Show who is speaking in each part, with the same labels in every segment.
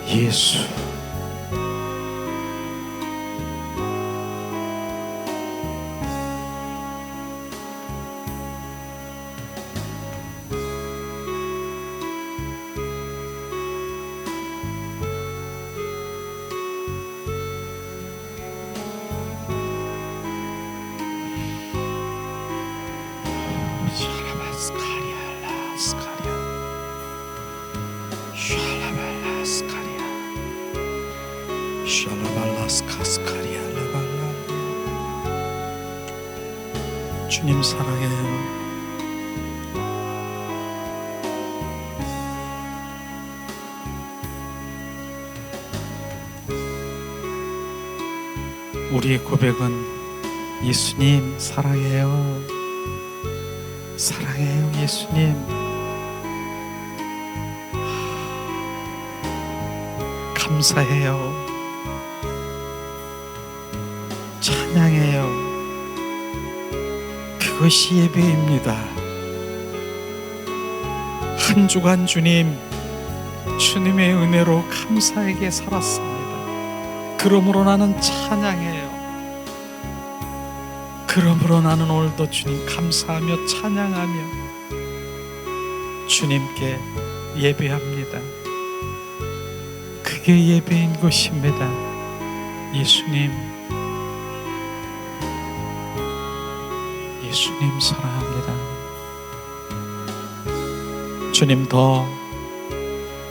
Speaker 1: 예수. 주님 사랑해요. 우리의 고백은 예수님 사랑해요. 사랑해요, 예수님. 감사해요. 찬양해요. 그것이 예배입니다. 한 주간 주님의 은혜로 감사하게 살았습니다. 그러므로 나는 찬양해요. 그러므로 나는 오늘도 주님 감사하며 찬양하며 주님께 예배합니다. 그게 예배인 것입니다. 예수님, 예수님 사랑합니다. 주님, 더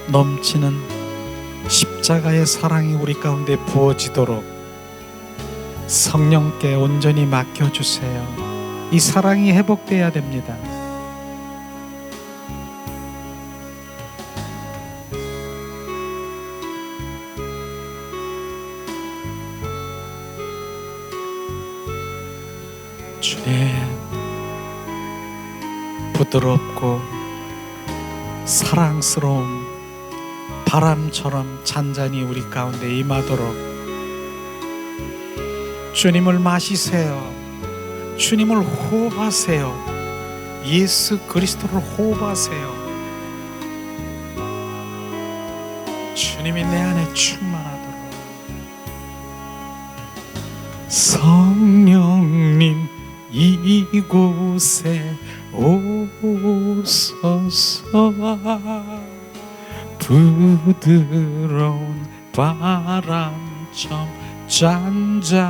Speaker 1: 넘치는 십자가의 사랑이 우리 가운데 부어지도록 성령께 온전히 맡겨주세요. 이 사랑이 회복되어야 됩니다. 주님, 부드럽고 사랑스러운 바람처럼 잔잔히 우리 가운데 임하도록 주님을 마시세요. 주님을 호흡하세요. 예수 그리스도를 호흡하세요. 주님이 내 안에 충만하도록. 성령님 이곳에 오소서. 부드러운 바람처럼 잔잔하게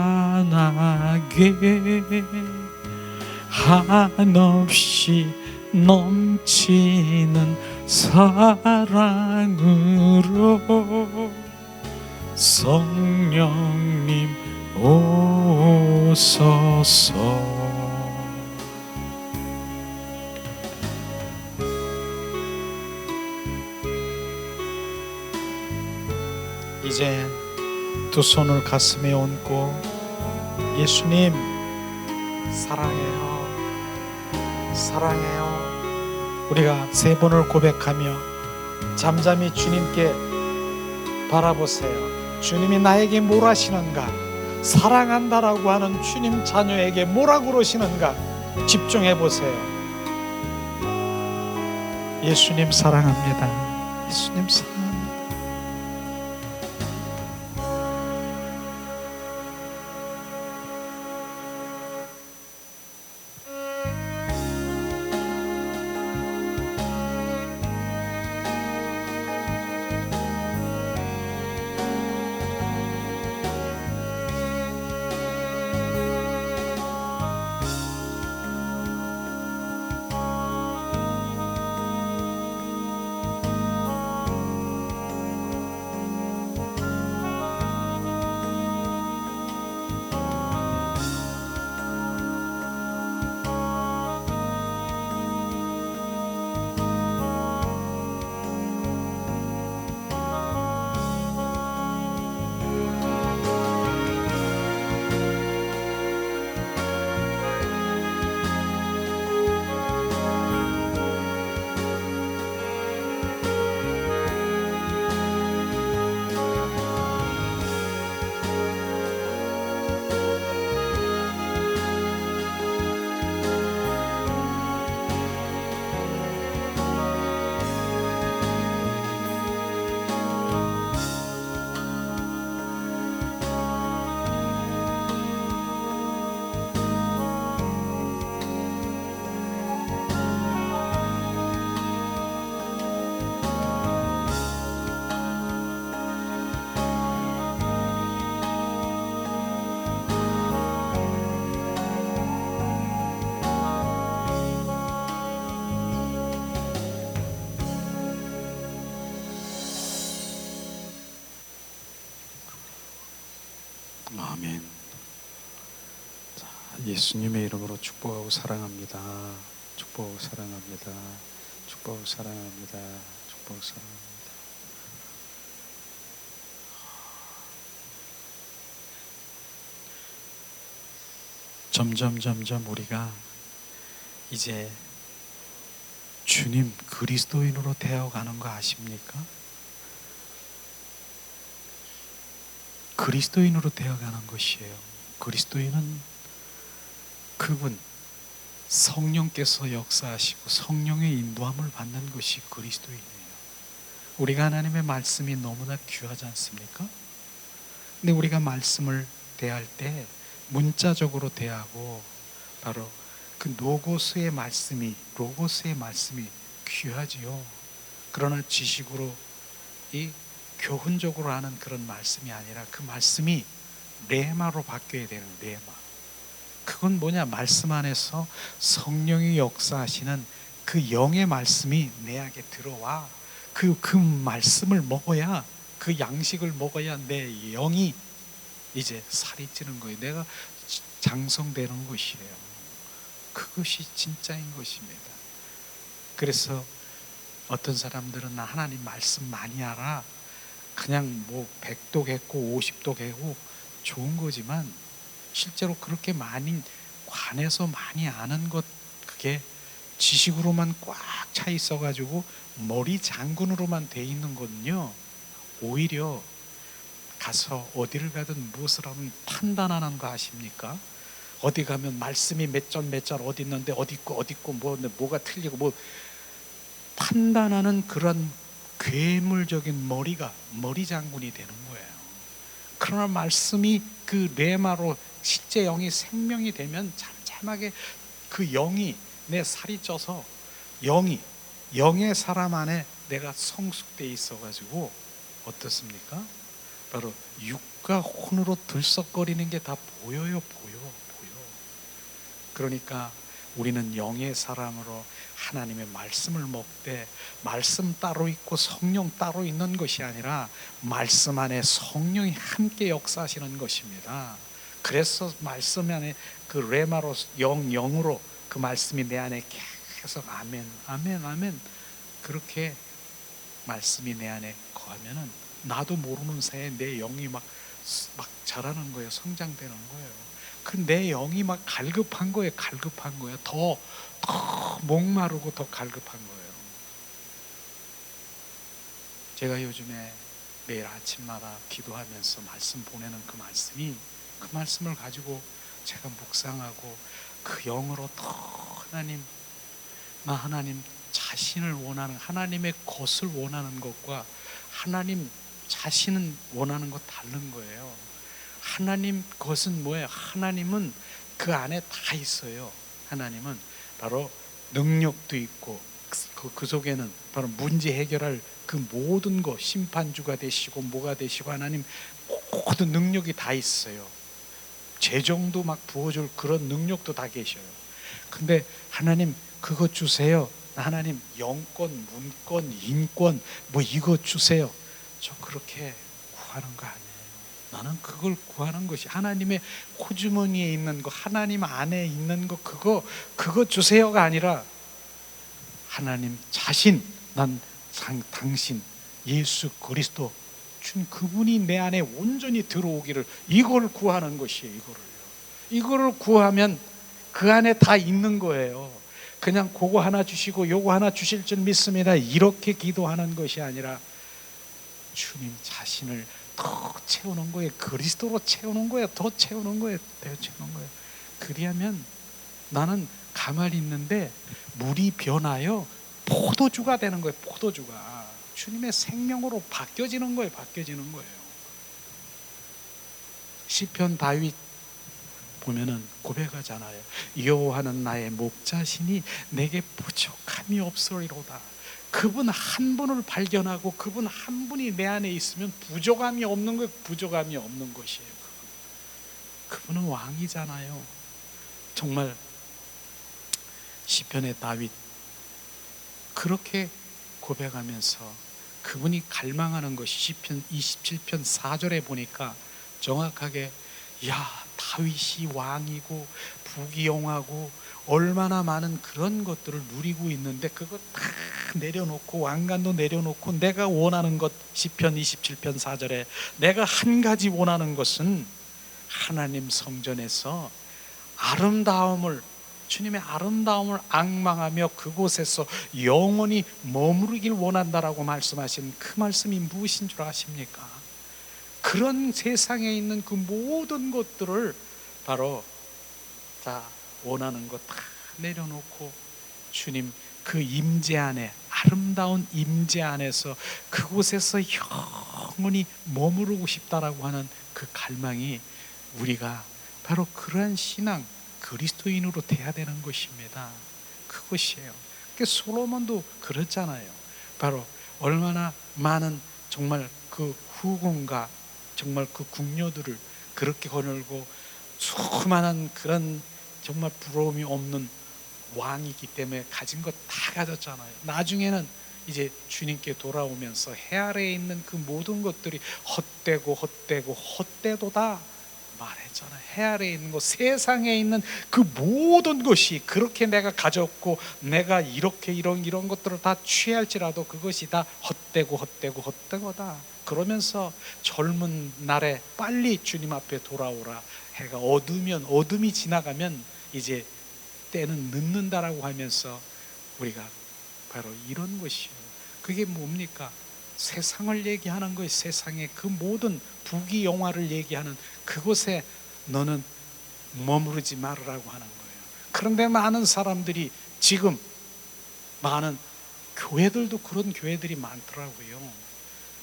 Speaker 1: 한없이 넘치는 사랑으로 성령님 오소서. 이제 두 손을 가슴에 얹고 예수님 사랑해요. 사랑해요. 우리가 세 번을 고백하며 잠잠히 주님께 바라보세요. 주님이 나에게 뭘 하시는가? 사랑한다라고 하는 주님 자녀에게 뭐라고 그러시는가? 집중해 보세요. 예수님 사랑합니다. 예수님 사랑합니다. 아멘. 자, 예수님의 이름으로 축복하고 사랑합니다. 축복하고 사랑합니다. 축복하고 사랑합니다. 축복하고 사랑합니다. 점점 우리가 이제 주님 그리스도인으로 되어가는 거 아십니까? 그리스도인으로 되어가는 것이에요. 그리스도인은 그분 성령께서 역사하시고 성령의 인도함을 받는 것이 그리스도인이에요. 우리가 하나님의 말씀이 너무나 귀하지 않습니까? 근데 우리가 말씀을 대할 때 문자적으로 대하고 바로 그 로고스의 말씀이 귀하지요. 그러나 지식으로 이 교훈적으로 하는 그런 말씀이 아니라 그 말씀이 레마로 바뀌어야 되는 레마. 그건 뭐냐? 말씀 안에서 성령이 역사하시는 그 영의 말씀이 내 안에 들어와. 그 말씀을 먹어야, 그 양식을 먹어야 내 영이 이제 살이 찌는 거예요. 내가 장성되는 것이에요. 그것이 진짜인 것입니다. 그래서 어떤 사람들은 나 하나님 말씀 많이 알아, 그냥 뭐 100도 겠고 50도 겠고 좋은 거지만 실제로 그렇게 많이 관해서 많이 아는 것, 그게 지식으로만 꽉 차 있어가지고 머리 장군으로만 돼 있는 거는요, 오히려 가서 어디를 가든 무엇을 하면 판단하는 거 아십니까? 어디 가면 말씀이 몇 절 어디 있는데 어디 있고 뭐가 틀리고 뭐 판단하는 그런 괴물적인 머리 장군이 되는 거예요. 그러나 말씀이 그 레마로 실제 영이 생명이 되면 잠잠하게 그 영이 내 살이 쪄서 영의 사람 안에 내가 성숙돼 있어가지고 어떻습니까? 바로 육과 혼으로 들썩거리는 게 다 보여요. 그러니까 우리는 영의 사람으로 하나님의 말씀을 먹되 말씀 따로 있고 성령 따로 있는 것이 아니라 말씀 안에 성령이 함께 역사하시는 것입니다. 그래서 말씀 안에 그 레마로 영으로 그 말씀이 내 안에 계속 아멘 그렇게 말씀이 내 안에 거하면은 나도 모르는 사이에 내 영이 막 자라는 거예요. 성장되는 거예요. 그 내 영이 막 갈급한 거예요. 더 목마르고 더 갈급한 거예요. 제가 요즘에 매일 아침마다 기도하면서 말씀 보내는 그 말씀을 가지고 제가 묵상하고 그 영으로 더 하나님 자신을 원하는, 하나님의 것을 원하는 것과 하나님 자신은 원하는 것 다른 거예요. 하나님 것은 뭐예요? 하나님은 그 안에 다 있어요. 하나님은 바로 능력도 있고 그 속에는 바로 문제 해결할 그 모든 것, 심판주가 되시고 뭐가 되시고 하나님 모든 능력이 다 있어요. 재정도 막 부어줄 그런 능력도 다 계셔요. 근데 하나님 그거 주세요. 하나님 영권, 문권, 인권 뭐 이거 주세요. 저 그렇게 구하는 거 아니에요. 나는 그걸 구하는 것이 하나님의 호주머니에 있는 거, 하나님 안에 있는 거, 그거 주세요가 아니라 하나님 자신, 당신 예수 그리스도 준 그분이 내 안에 온전히 들어오기를, 이걸 구하는 것이에요. 이거를 구하면 그 안에 다 있는 거예요. 그냥 그거 하나 주시고 요거 하나 주실 줄 믿습니다, 이렇게 기도하는 것이 아니라 주님 자신을 더 채우는 거예요. 그리스도로 채우는 거예요. 더 채우는 거예요. 그리하면 나는 가만히 있는데 물이 변하여 포도주가 되는 거예요. 포도주가 주님의 생명으로 바뀌어지는 거예요. 시편 다윗 보면은 고백하잖아요. 여호와는 나의 목자시니 내게 부족함이 없으리로다. 그분 한 분을 발견하고 그분 한 분이 내 안에 있으면 부족함이 없는 거예요. 부족함이 없는 것이에요. 그분은 왕이잖아요. 정말 시편의 다윗 그렇게 고백하면서 그분이 갈망하는 것이 시편 27편 4절에 보니까 정확하게 야, 다윗이 왕이고 부귀영화고 얼마나 많은 그런 것들을 누리고 있는데 그거 다 내려놓고 왕관도 내려놓고 내가 원하는 것, 시편 27편 4절에 내가 한 가지 원하는 것은 하나님 성전에서 아름다움을, 주님의 아름다움을 앙망하며 그곳에서 영원히 머무르길 원한다라고 말씀하신 그 말씀이 무엇인 줄 아십니까? 그런 세상에 있는 그 모든 것들을 바로 다 원하는 것 다 내려놓고 주님 그 임재 안에, 아름다운 임재 안에서 그곳에서 영원히 머무르고 싶다라고 하는 그 갈망이 우리가 바로 그러한 신앙, 그리스도인으로 돼야 되는 것입니다. 그것이에요. 솔로몬도 그렇잖아요. 바로 얼마나 많은 정말 그 후궁과 정말 그 궁녀들을 그렇게 거느리고 수많은 그런 정말 부러움이 없는 왕이기 때문에 가진 것 다 가졌잖아요. 나중에는 이제 주님께 돌아오면서 해 아래에 있는 그 모든 것들이 헛되도다 말했잖아요. 해 아래에 있는 것, 세상에 있는 그 모든 것이 그렇게 내가 가졌고 내가 이렇게 이런 것들을 다 취할지라도 그것이 다 헛되고다. 그러면서 젊은 날에 빨리 주님 앞에 돌아오라. 해가 어둠이 지나가면 이제 때는 늦는다라고 하면서 우리가 바로 이런 것이요. 그게 뭡니까? 세상을 얘기하는 것이, 세상의 그 모든 부귀영화를 얘기하는 그곳에 너는 머무르지 말으라고 하는 거예요. 그런데 많은 사람들이 지금 많은 교회들도 그런 교회들이 많더라고요.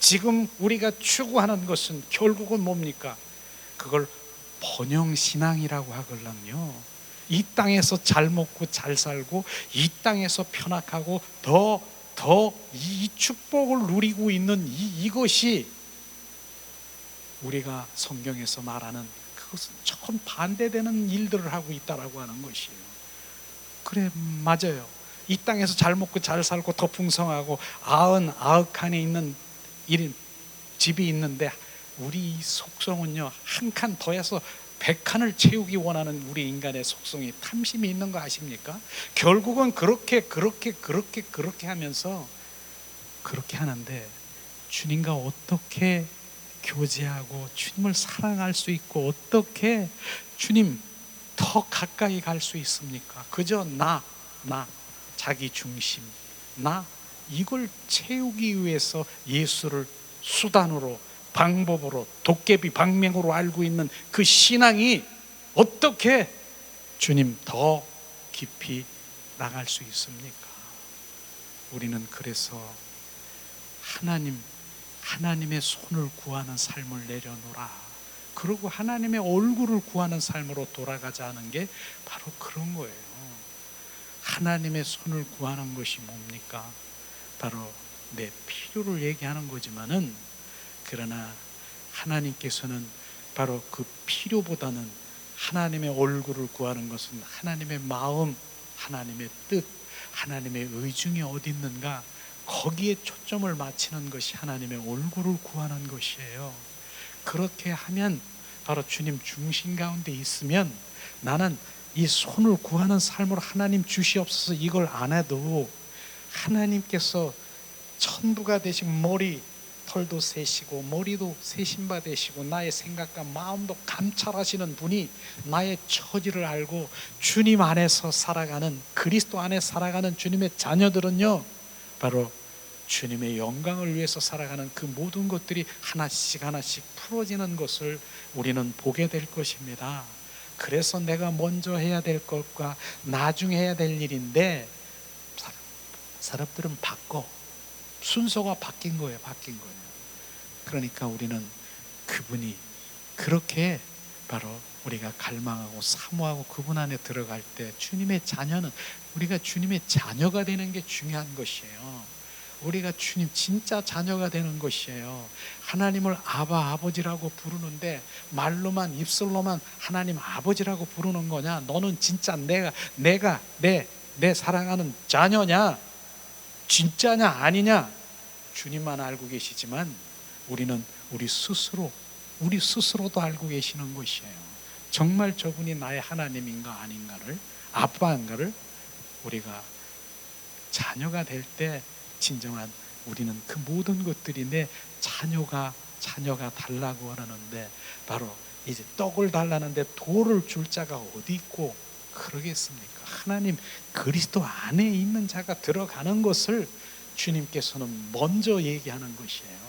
Speaker 1: 지금 우리가 추구하는 것은 결국은 뭡니까? 그걸 번영신앙이라고 하걸랑요. 이 땅에서 잘 먹고 잘 살고 이 땅에서 편악하고 더 이 축복을 누리고 있는 이것이 우리가 성경에서 말하는 그것은 전 반대되는 일들을 하고 있다라고 하는 것이에요. 그래, 맞아요. 이 땅에서 잘 먹고 잘 살고 더 풍성하고 아흔 있는 집이 있는데 우리 속성은요, 한 칸 더해서 100칸을 채우기 원하는 우리 인간의 속성이, 탐심이 있는 거 아십니까? 결국은 그렇게 하면서 그렇게 하는데 주님과 어떻게 교제하고 주님을 사랑할 수 있고 어떻게 주님 더 가까이 갈 수 있습니까? 그저 나 자기 중심, 이걸 채우기 위해서 예수를 수단으로, 방법으로, 도깨비 방맹으로 알고 있는 그 신앙이 어떻게 주님 더 깊이 나갈 수 있습니까? 우리는 그래서 하나님의 손을 구하는 삶을 내려놓으라. 그리고 하나님의 얼굴을 구하는 삶으로 돌아가자는 게 바로 그런 거예요. 하나님의 손을 구하는 것이 뭡니까? 바로 내 필요를 얘기하는 거지만은, 그러나 하나님께서는 바로 그 필요보다는 하나님의 얼굴을 구하는 것은 하나님의 마음, 하나님의 뜻, 하나님의 의중이 어디 있는가, 거기에 초점을 맞추는 것이 하나님의 얼굴을 구하는 것이에요. 그렇게 하면 바로 주님 중심 가운데 있으면 나는 이 손을 구하는 삶으로 하나님 주시옵소서 이걸 안 해도 하나님께서 천부가 되신 머리 털도 세시고 머리도 세신 바 되시고 나의 생각과 마음도 감찰하시는 분이 나의 처지를 알고 주님 안에서 살아가는, 그리스도 안에 살아가는 주님의 자녀들은요, 바로 주님의 영광을 위해서 살아가는 그 모든 것들이 하나씩 풀어지는 것을 우리는 보게 될 것입니다. 그래서 내가 먼저 해야 될 것과 나중에 해야 될 일인데 사람들은 순서가 바뀐 거예요. 그러니까 우리는 그분이 그렇게 바로 우리가 갈망하고 사모하고 그분 안에 들어갈 때 주님의 자녀는, 우리가 주님의 자녀가 되는 게 중요한 것이에요. 우리가 주님 진짜 자녀가 되는 것이에요. 하나님을 아버지라고 부르는데 말로만, 입술로만 하나님 아버지라고 부르는 거냐? 너는 진짜 내가 내 사랑하는 자녀냐? 진짜냐 아니냐? 주님만 알고 계시지만 우리는 우리 스스로 우리 스스로도 알고 계시는 것이에요. 정말 저분이 나의 하나님인가 아닌가를, 아빠인가를 우리가 자녀가 될 때 진정한 우리는 그 모든 것들이 내 자녀가 달라고 하는데, 바로 이제 떡을 달라는데 돌을 줄 자가 어디 있고 그러겠습니까? 하나님 그리스도 안에 있는 자가 들어가는 것을 주님께서는 먼저 얘기하는 것이에요.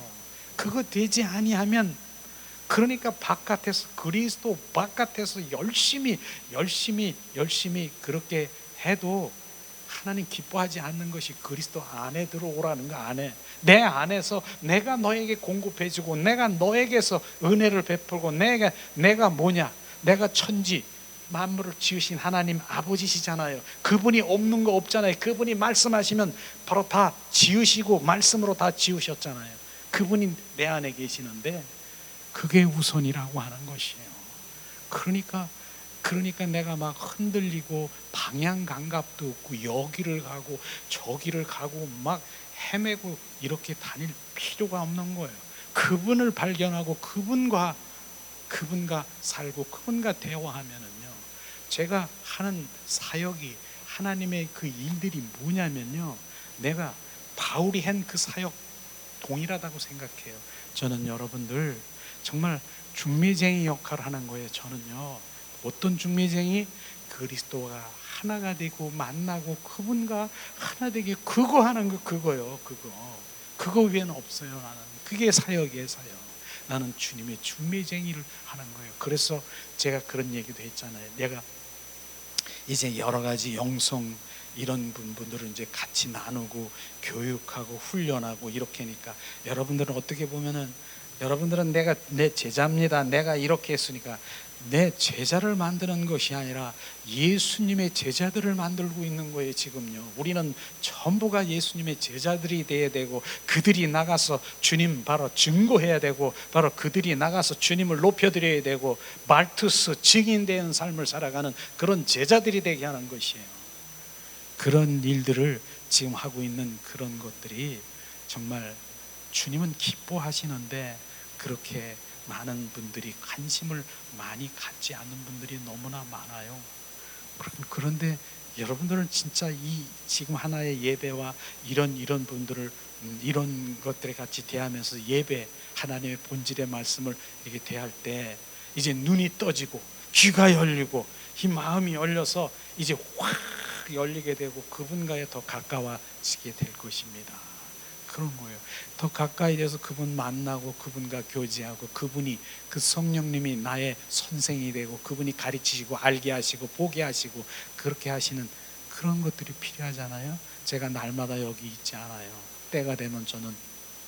Speaker 1: 그거 되지 아니하면, 그러니까 바깥에서, 그리스도 바깥에서 열심히 그렇게 해도 하나님 기뻐하지 않는 것이 그리스도 안에 들어오라는 거. 안에, 내 안에서 내가 너에게 공급해주고, 내가 너에게서 은혜를 베풀고, 내가 뭐냐, 내가 천지 만물을 지으신 하나님 아버지시잖아요. 그분이 없는 거 없잖아요. 그분이 말씀하시면 바로 다 지으시고 말씀으로 다 지으셨잖아요. 그분이 내 안에 계시는데 그게 우선이라고 하는 것이에요. 그러니까 내가 막 흔들리고 방향 감각도 없고 여기를 가고 저기를 가고 막 헤매고 이렇게 다닐 필요가 없는 거예요. 그분을 발견하고 그분과 살고 그분과 대화하면은요, 제가 하는 사역이, 하나님의 그 일들이 뭐냐면요, 내가 바울이 한 그 사역 동일하다고 생각해요. 저는 여러분들 정말 중매쟁이 역할을 하는 거예요. 저는요, 어떤 중매쟁이? 그리스도가 하나가 되고 만나고 그분과 하나 되게 그거 하는 거, 그거요. 그거 외에는 없어요. 나는 그게 사역이에요. 사역. 나는 주님의 중매쟁이를 하는 거예요. 그래서 제가 그런 얘기도 했잖아요. 내가 이제 여러 가지 영성 이런 분들을 이제 같이 나누고 교육하고 훈련하고 이렇게 하니까, 여러분들은 어떻게 보면은, 여러분들은 내가 내 제자입니다, 내가 이렇게 했으니까, 내 제자를 만드는 것이 아니라 예수님의 제자들을 만들고 있는 거예요. 지금요, 우리는 전부가 예수님의 제자들이 돼야 되고, 그들이 나가서 주님 바로 증거해야 되고, 바로 그들이 나가서 주님을 높여드려야 되고, 말투스 증인되는 삶을 살아가는 그런 제자들이 되게 하는 것이에요. 그런 일들을 지금 하고 있는 그런 것들이 정말 주님은 기뻐하시는데, 그렇게 많은 분들이 관심을 많이 갖지 않는 분들이 너무나 많아요. 그런데 여러분들은 진짜 이 지금 하나의 예배와 이런 분들을 이런 것들에 같이 대하면서, 예배, 하나님의 본질의 말씀을 이렇게 대할 때 이제 눈이 떠지고 귀가 열리고 이 마음이 열려서 이제 확 열리게 되고 그분과에 더 가까워지게 될 것입니다. 그런 거예요. 더 가까이 돼서 그분 만나고 그분과 교제하고, 그분이, 그 성령님이 나의 선생이 되고, 그분이 가르치시고 알게 하시고 보게 하시고 그렇게 하시는 그런 것들이 필요하잖아요. 제가 날마다 여기 있지 않아요. 때가 되면 저는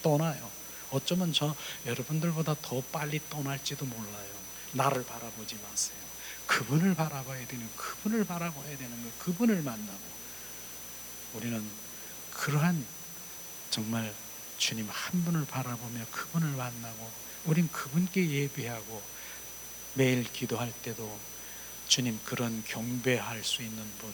Speaker 1: 떠나요. 어쩌면 저 여러분들보다 더 빨리 떠날지도 몰라요. 나를 바라보지 마세요. 그분을 바라봐야 되는 거예요. 그분을 만나고, 우리는 그러한 정말 주님 한 분을 바라보며 그분을 만나고, 우린 그분께 예배하고, 매일 기도할 때도 주님 그런 경배할 수 있는 분,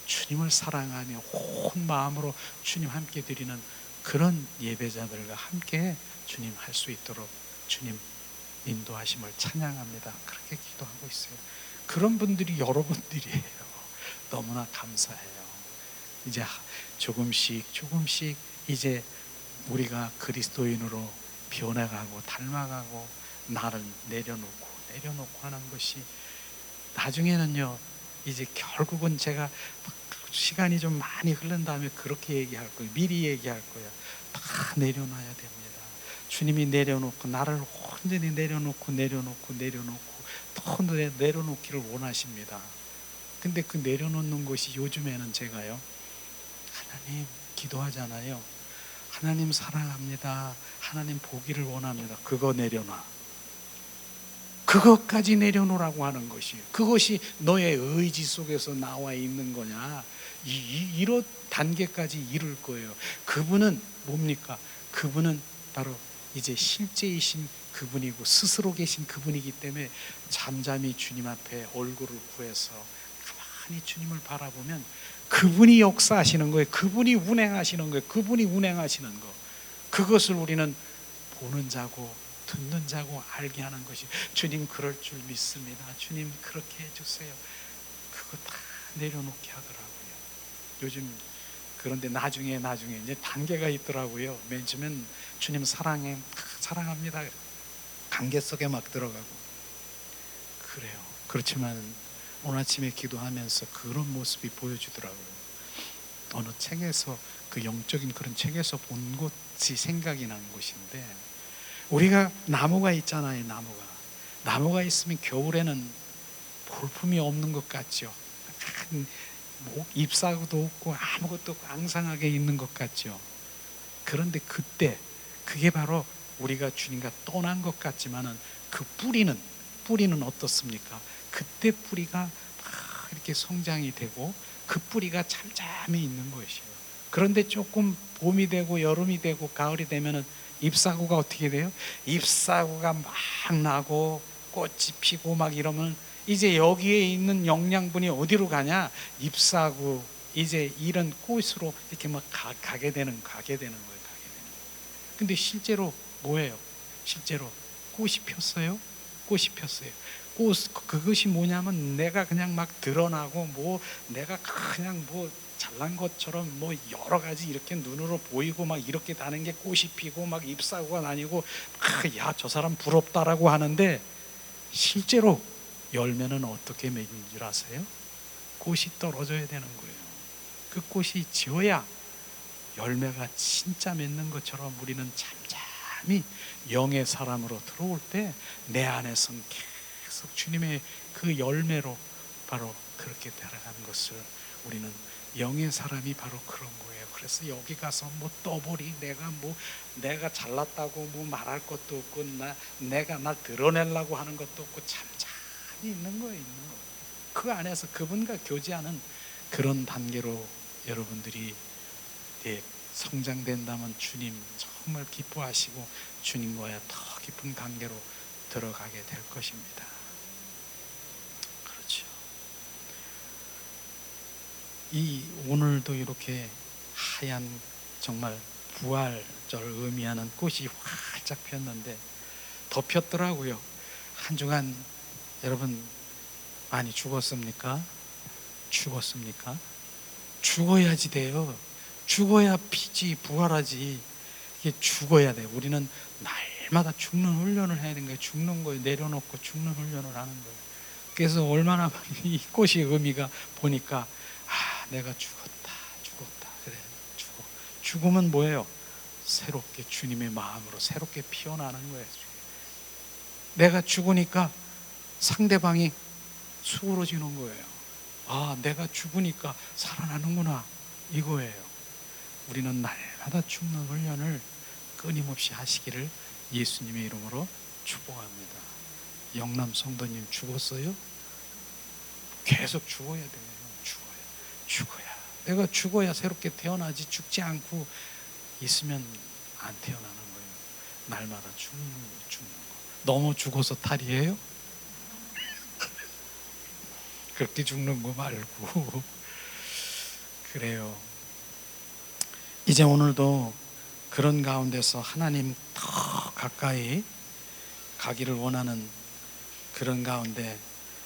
Speaker 1: 주님을 사랑하며 온 마음으로 주님 함께 드리는 그런 예배자들과 함께 주님 할 수 있도록 주님 인도하심을 찬양합니다. 그렇게 기도하고 있어요. 그런 분들이 여러분들이에요. 너무나 감사해요. 이제 조금씩 이제 우리가 그리스도인으로 변해가고 닮아가고 나를 내려놓고 하는 것이, 나중에는요, 이제 결국은 제가 시간이 좀 많이 흐른 다음에 그렇게 얘기할 거예요. 미리 얘기할 거예요. 다 내려놔야 됩니다. 주님이 내려놓고, 나를 온전히 내려놓고 더 내려놓기를 원하십니다. 근데 그 내려놓는 것이, 요즘에는 제가요, 하나님 기도하잖아요. 하나님 사랑합니다, 하나님 보기를 원합니다. 그거 내려놔. 그것까지 내려놓으라고 하는 것이에요. 그것이 너의 의지 속에서 나와 있는 거냐, 이런 단계까지 이룰 거예요. 그분은 뭡니까? 그분은 바로 이제 실제이신 그분이고 스스로 계신 그분이기 때문에 잠잠히 주님 앞에 얼굴을 구해서 가만히 주님을 바라보면 그분이 역사하시는 거예요. 그분이 운행하시는 거예요. 그분이 운행하시는 거, 그것을 우리는 보는 자고 듣는 자고 알게 하는 것이. 주님 그럴 줄 믿습니다. 주님 그렇게 해주세요. 그거 다 내려놓게 하더라고요. 요즘 그런데 나중에 이제 단계가 있더라고요. 맨 처음엔 주님 사랑해, 사랑합니다. 관계 속에 막 들어가고 그래요. 그렇지만 오늘 아침에 기도하면서 그런 모습이 보여주더라고요. 어느 책에서, 그 영적인 그런 책에서 본 것이 생각이 난 것인데, 우리가 나무가 있잖아요. 나무가 있으면 겨울에는 볼품이 없는 것 같죠. 잎사구도 없고 아무것도 없고 앙상하게 있는 것 같죠. 그런데 그때 그게 바로 우리가 주님과 떠난 것 같지만은 그 뿌리는 어떻습니까? 그때 뿌리가 막 이렇게 성장이 되고 그 뿌리가 잠잠히 있는 것이에요. 그런데 조금 봄이 되고 여름이 되고 가을이 되면은 잎사구가 어떻게 돼요? 잎사구가 막 나고 꽃이 피고 막 이러면 이제 여기에 있는 영양분이 어디로 가냐? 잎사구, 이제 이런 꽃으로 이렇게 막 가게 되는 거예요. 근데 실제로 뭐예요? 실제로 꽃이 폈어요? 꽃이 폈어요. 그것이 뭐냐면 내가 그냥 막 드러나고 뭐 내가 그냥 뭐 잘난 것처럼 뭐 여러 가지 이렇게 눈으로 보이고 막 이렇게 다는 게 꽃이 피고 막 잎사구가 나뉘고 야, 저 사람 부럽다라고 하는데 실제로 열매는 어떻게 맺는 줄 아세요? 꽃이 떨어져야 되는 거예요. 그 꽃이 지어야 열매가 진짜 맺는 것처럼 우리는 잠잠히 영의 사람으로 들어올 때 내 안에서는 계속 주님의 그 열매로 바로 그렇게 살아가는 것을, 우리는 영의 사람이 바로 그런 거예요. 그래서 여기 가서 뭐 떠보리, 내가 잘났다고 뭐 말할 것도 없고 내가 날 드러내려고 하는 것도 없고 잠잠히 있는 거예요. 그 안에서 그분과 교제하는 그런 단계로 여러분들이 성장된다면 주님 정말 기뻐하시고 주님과의 더 깊은 관계로 들어가게 될 것입니다. 그렇죠. 오늘도 이렇게 하얀 정말 부활절 의미하는 꽃이 활짝 폈는데 더 폈더라고요. 한 주간 여러분 많이 죽었습니까? 죽어야지 돼요. 죽어야 피지, 부활하지. 이게 죽어야 돼요. 우리는 날마다 죽는 훈련을 해야 되는 거예요. 죽는 거예요. 내려놓고 죽는 훈련을 하는 거예요. 그래서 얼마나 이 꽃이 의미가 보니까 내가 죽었다. 그래, 죽으면 뭐예요? 새롭게 주님의 마음으로 새롭게 피어나는 거예요. 내가 죽으니까 상대방이 수그러지는 거예요. 내가 죽으니까 살아나는구나, 이거예요. 우리는 날마다 죽는 훈련을 끊임없이 하시기를 예수님의 이름으로 축복합니다. 영남 성도님 죽었어요? 계속 죽어야 돼요. 죽어야. 내가 죽어야 새롭게 태어나지. 죽지 않고 있으면 안 태어나는 거예요. 날마다 죽는 거. 너무 죽어서 탈이에요? 그렇게 죽는 거 말고. 그래요. 이제 오늘도 그런 가운데서 하나님 더 가까이 가기를 원하는 그런 가운데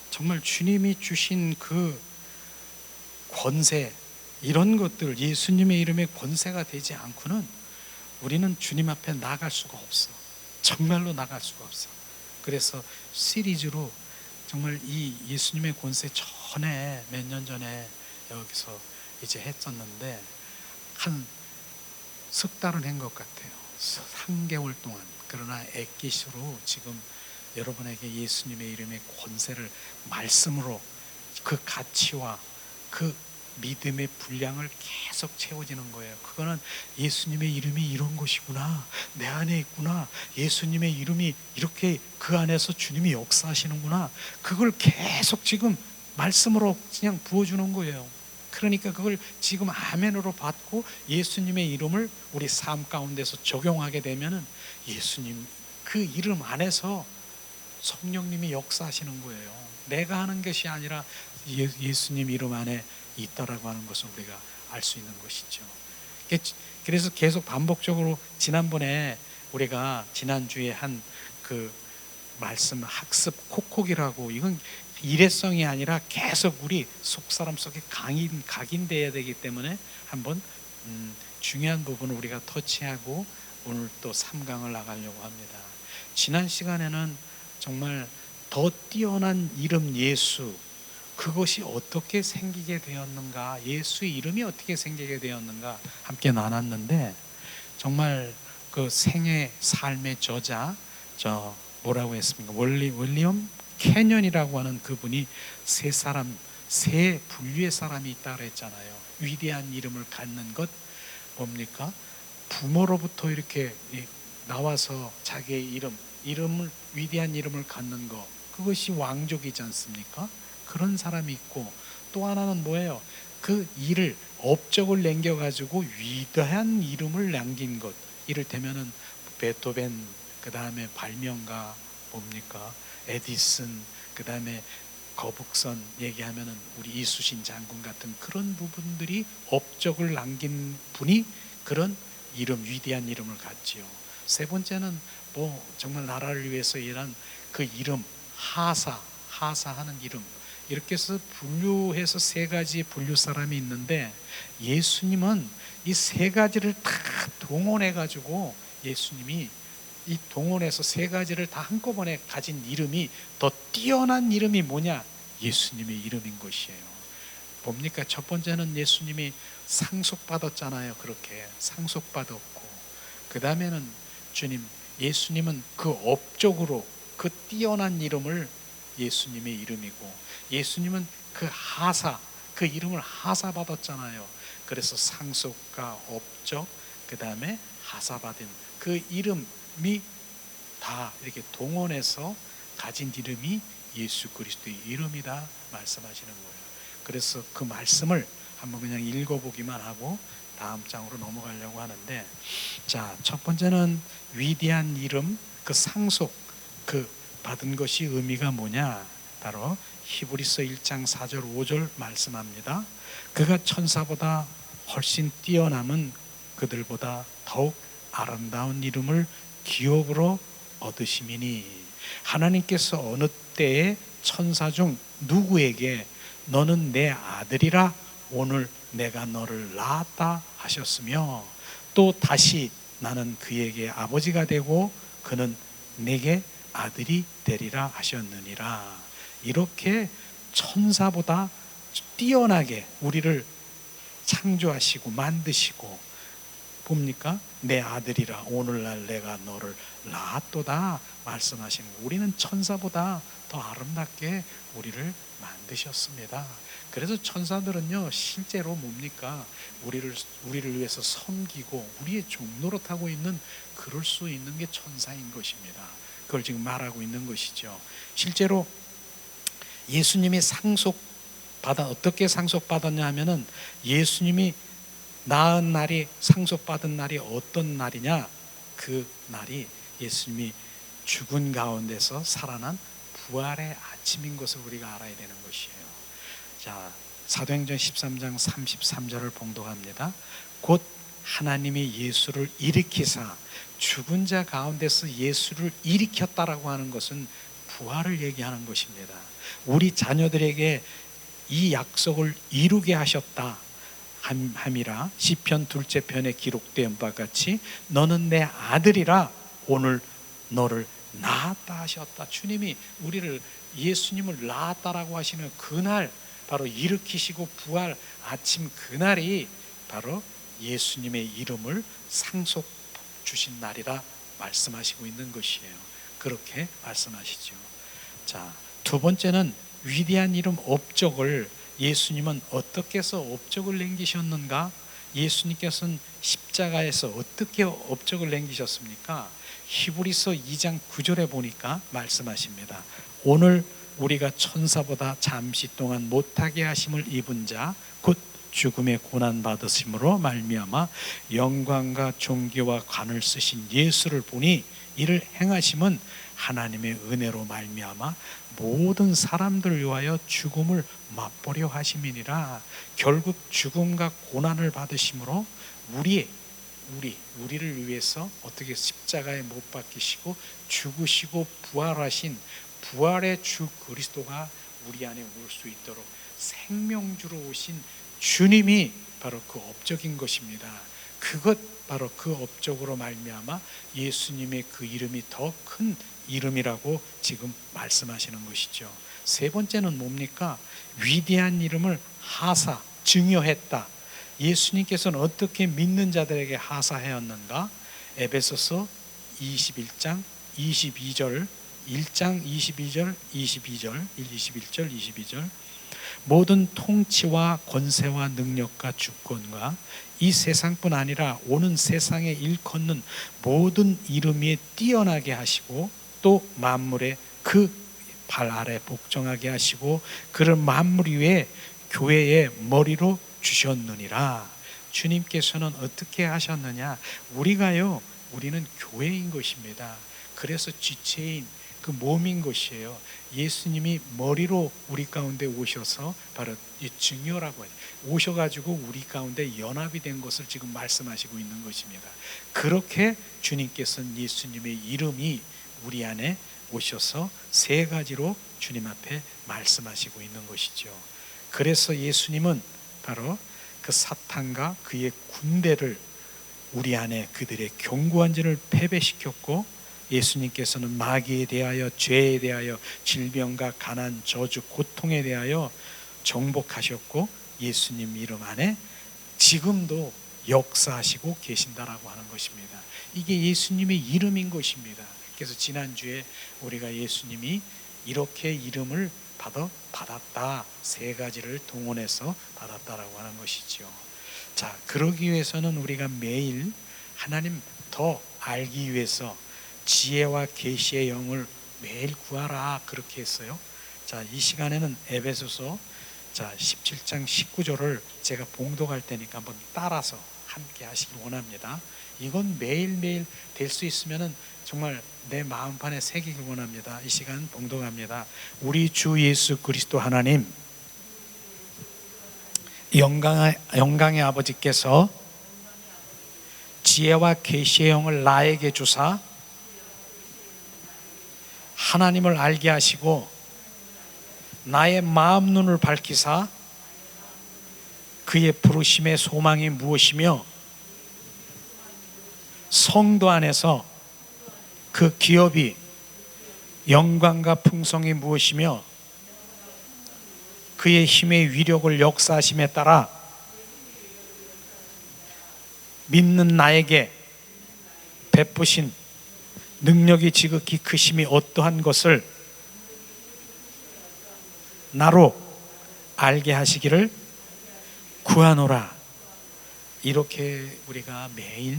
Speaker 1: 정말 주님이 주신 그 권세, 이런 것들, 예수님의 이름의 권세가 되지 않고는 우리는 주님 앞에 나갈 수가 없어. 정말로 나갈 수가 없어. 그래서 시리즈로 정말 이 예수님의 권세 전에 몇 년 전에 여기서 이제 했었는데 한 석 달은 한 것 같아요. 3개월 동안. 그러나 액기스로 지금 여러분에게 예수님의 이름의 권세를 말씀으로 그 가치와 그 믿음의 분량을 계속 채워지는 거예요. 그거는 예수님의 이름이 이런 것이구나, 내 안에 있구나, 예수님의 이름이 이렇게 그 안에서 주님이 역사하시는구나, 그걸 계속 지금 말씀으로 그냥 부어주는 거예요. 그러니까 그걸 지금 아멘으로 받고 예수님의 이름을 우리 삶 가운데서 적용하게 되면은 예수님 그 이름 안에서 성령님이 역사하시는 거예요. 내가 하는 것이 아니라 예수님 이름 안에 있다라고 하는 것을 우리가 알 수 있는 것이죠. 그래서 계속 반복적으로 지난번에 우리가 지난주에 한 그 말씀 학습 콕콕이라고, 이건 일회성이 아니라 계속 우리 속사람 속에 각인돼야 되기 때문에 한번 중요한 부분을 우리가 터치하고 오늘 또 3강을 나가려고 합니다. 지난 시간에는 정말 더 뛰어난 이름 예수, 그것이 어떻게 생기게 되었는가, 예수의 이름이 어떻게 생기게 되었는가 함께 나눴는데, 정말 그 생애 삶의 저자, 저 뭐라고 했습니까? 윌리엄 캐년이라고 하는 그분이 세 분류의 사람이 있다 그랬잖아요. 위대한 이름을 갖는 것, 뭡니까? 부모로부터 이렇게 나와서 자기의 위대한 이름을 갖는 것, 그것이 왕족이지 않습니까? 그런 사람이 있고, 또 하나는 뭐예요? 그 일을 업적을 남겨가지고 위대한 이름을 남긴 것, 이를테면은 베토벤, 그 다음에 발명가 뭡니까? 에디슨, 그 다음에 거북선 얘기하면은 우리 이수신 장군 같은 그런 부분들이 업적을 남긴 분이 그런 위대한 이름을 갖지요. 세 번째는 뭐 정말 나라를 위해서 일한 그 이름, 하사하는 이름, 이렇게 해서 분류해서 세 가지 분류 사람이 있는데, 예수님은 이 세 가지를 다 동원해 가지고, 예수님이 이 동원해서 세 가지를 다 한꺼번에 가진 이름이, 더 뛰어난 이름이 뭐냐? 예수님의 이름인 것이에요. 뭡니까? 첫 번째는 예수님이 상속받았잖아요. 그렇게 상속받았고, 그 다음에는 예수님은 그 업적으로 그 뛰어난 이름을 예수님의 이름이고, 예수님은 그 이름을 하사받았잖아요. 그래서 상속과 업적, 그 다음에 하사받은 그 이름이 다 이렇게 동원해서 가진 이름이 예수 그리스도의 이름이다 말씀하시는 거예요. 그래서 그 말씀을 한번 그냥 읽어보기만 하고 다음 장으로 넘어가려고 하는데, 자, 첫 번째는 위대한 이름, 그 상속, 그 받은 것이 의미가 뭐냐? 바로 히브리서 1장 4절 5절 말씀합니다. 그가 천사보다 훨씬 뛰어남은 그들보다 더욱 아름다운 이름을 기업으로 얻으심이니, 하나님께서 어느 때에 천사 중 누구에게 너는 내 아들이라 오늘 내가 너를 낳았다 하셨으며, 또 다시 나는 그에게 아버지가 되고 그는 내게 아들이 되리라 하셨느니라. 이렇게 천사보다 뛰어나게 우리를 창조하시고 만드시고, 뭡니까? 내 아들이라 오늘날 내가 너를 낳았도다 말씀하시는 거예요. 우리는 천사보다 더 아름답게 우리를 만드셨습니다. 그래서 천사들은요, 실제로 뭡니까? 우리를 위해서 섬기고 우리의 종노릇하고 있는, 그럴 수 있는 게 천사인 것입니다. 그걸 지금 말하고 있는 것이죠. 실제로 예수님이 어떻게 상속받았냐 하면은, 예수님이 낳은 날이, 상속받은 날이 어떤 날이냐? 그 날이 예수님이 죽은 가운데서 살아난 부활의 아침인 것을 우리가 알아야 되는 것이에요. 자, 사도행전 13장 33절을 봉독합니다. 곧 하나님이 예수를 일으키사, 죽은 자 가운데서 예수를 일으켰다라고 하는 것은 부활을 얘기하는 것입니다. 우리 자녀들에게 이 약속을 이루게 하셨다 함이라 시편 2째 편에 기록된 바와 같이 너는 내 아들이라 오늘 너를 낳았다 하셨다. 주님이 예수님을 낳았다라고 하시는 그날, 바로 일으키시고 부활 아침 그날이 바로 예수님의 이름을 상속 주신 날이라 말씀하시고 있는 것이에요. 그렇게 말씀하시죠. 자, 두 번째는 위대한 이름 업적을, 예수님은 어떻게 해서 업적을 남기셨는가? 예수님께서는 십자가에서 어떻게 업적을 남기셨습니까? 히브리서 2장 9절에 보니까 말씀하십니다. 오늘 우리가 천사보다 잠시 동안 못하게 하심을 입은 자, 곧 죽음의 고난 받으심으로 말미암아 영광과 존귀와 관을 쓰신 예수를 보니, 이를 행하심은 하나님의 은혜로 말미암아 모든 사람들을 위하여 죽음을 맛보려 하심이니라. 결국 죽음과 고난을 받으심으로 우리를 위해서 어떻게 십자가에 못 박히시고 죽으시고 부활하신 부활의 주 그리스도가 우리 안에 올 수 있도록 생명주로 오신 주님이 바로 그 업적인 것입니다. 그것 바로 그 업적으로 말미암아 예수님의 그 이름이 더 큰 이름이라고 지금 말씀하시는 것이죠. 세 번째는 뭡니까? 위대한 이름을 하사, 증여했다. 예수님께서는 어떻게 믿는 자들에게 하사하였는가? 에베소서 21장 22절 1장 22절 22절 21절 22절 모든 통치와 권세와 능력과 주권과 이 세상뿐 아니라 오는 세상에 일컫는 모든 이름 위에 뛰어나게 하시고 또 만물에 그 발 아래 복종하게 하시고 그를 만물 위에 교회의 머리로 주셨느니라. 주님께서는 어떻게 하셨느냐? 우리는 교회인 것입니다. 그래서 지체인 그 몸인 것이에요. 예수님이 머리로 우리 가운데 오셔서 바로 이 증여라고 해요. 오셔가지고 우리 가운데 연합이 된 것을 지금 말씀하시고 있는 것입니다. 그렇게 주님께서는 예수님의 이름이 우리 안에 오셔서 세 가지로 주님 앞에 말씀하시고 있는 것이죠. 그래서 예수님은 바로 그 사탄과 그의 군대를 우리 안에 그들의 견고한 진을 패배시켰고 예수님께서는 마귀에 대하여 죄에 대하여 질병과 가난, 저주, 고통에 대하여 정복하셨고 예수님 이름 안에 지금도 역사하시고 계신다라고 하는 것입니다. 이게 예수님의 이름인 것입니다. 그래서 지난주에 우리가 예수님이 이렇게 이름을 받았다, 세 가지를 동원해서 받았다라고 하는 것이죠. 자, 그러기 위해서는 우리가 매일 하나님 더 알기 위해서 지혜와 계시의 영을 매일 구하라 그렇게 했어요. 자, 이 시간에는 에베소서 17장 19절을 제가 봉독할 테니까 한번 따라서 함께 하시길 원합니다. 이건 매일매일 될 수 있으면은 정말 내 마음판에 새기길 원합니다. 이 시간 봉독합니다. 우리 주 예수 그리스도 하나님 영광의 아버지께서 지혜와 계시의 영을 나에게 주사 하나님을 알게 하시고 나의 마음 눈을 밝히사 그의 부르심의 소망이 무엇이며 성도 안에서 그 기업이 영광과 풍성이 무엇이며 그의 힘의 위력을 역사하심에 따라 믿는 나에게 베푸신 능력이 지극히 크심이 어떠한 것을 나로 알게 하시기를 구하노라. 이렇게 우리가 매일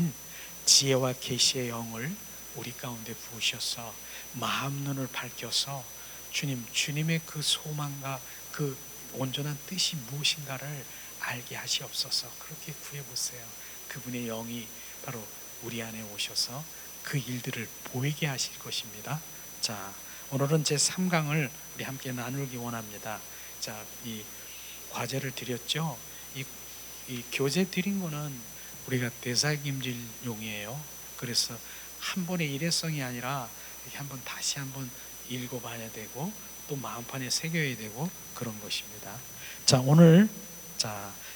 Speaker 1: 지혜와 계시의 영을 우리 가운데 부으셔서 마음 눈을 밝혀서 주님의 그 소망과 그 온전한 뜻이 무엇인가를 알게 하시옵소서. 그렇게 구해보세요. 그분의 영이 바로 우리 안에 오셔서 그 일들을 보이게 하실 것입니다. 자, 오늘은 제 3강을 우리 함께 나누기 원합니다. 자, 이 과제를 드렸죠. 이 교재 드린 거는 우리가 되살김질용이에요. 그래서 한 번의 일회성이 아니라 다시 한번 읽어봐야 되고 또 마음판에 새겨야 되고 그런 것입니다. 자, 오늘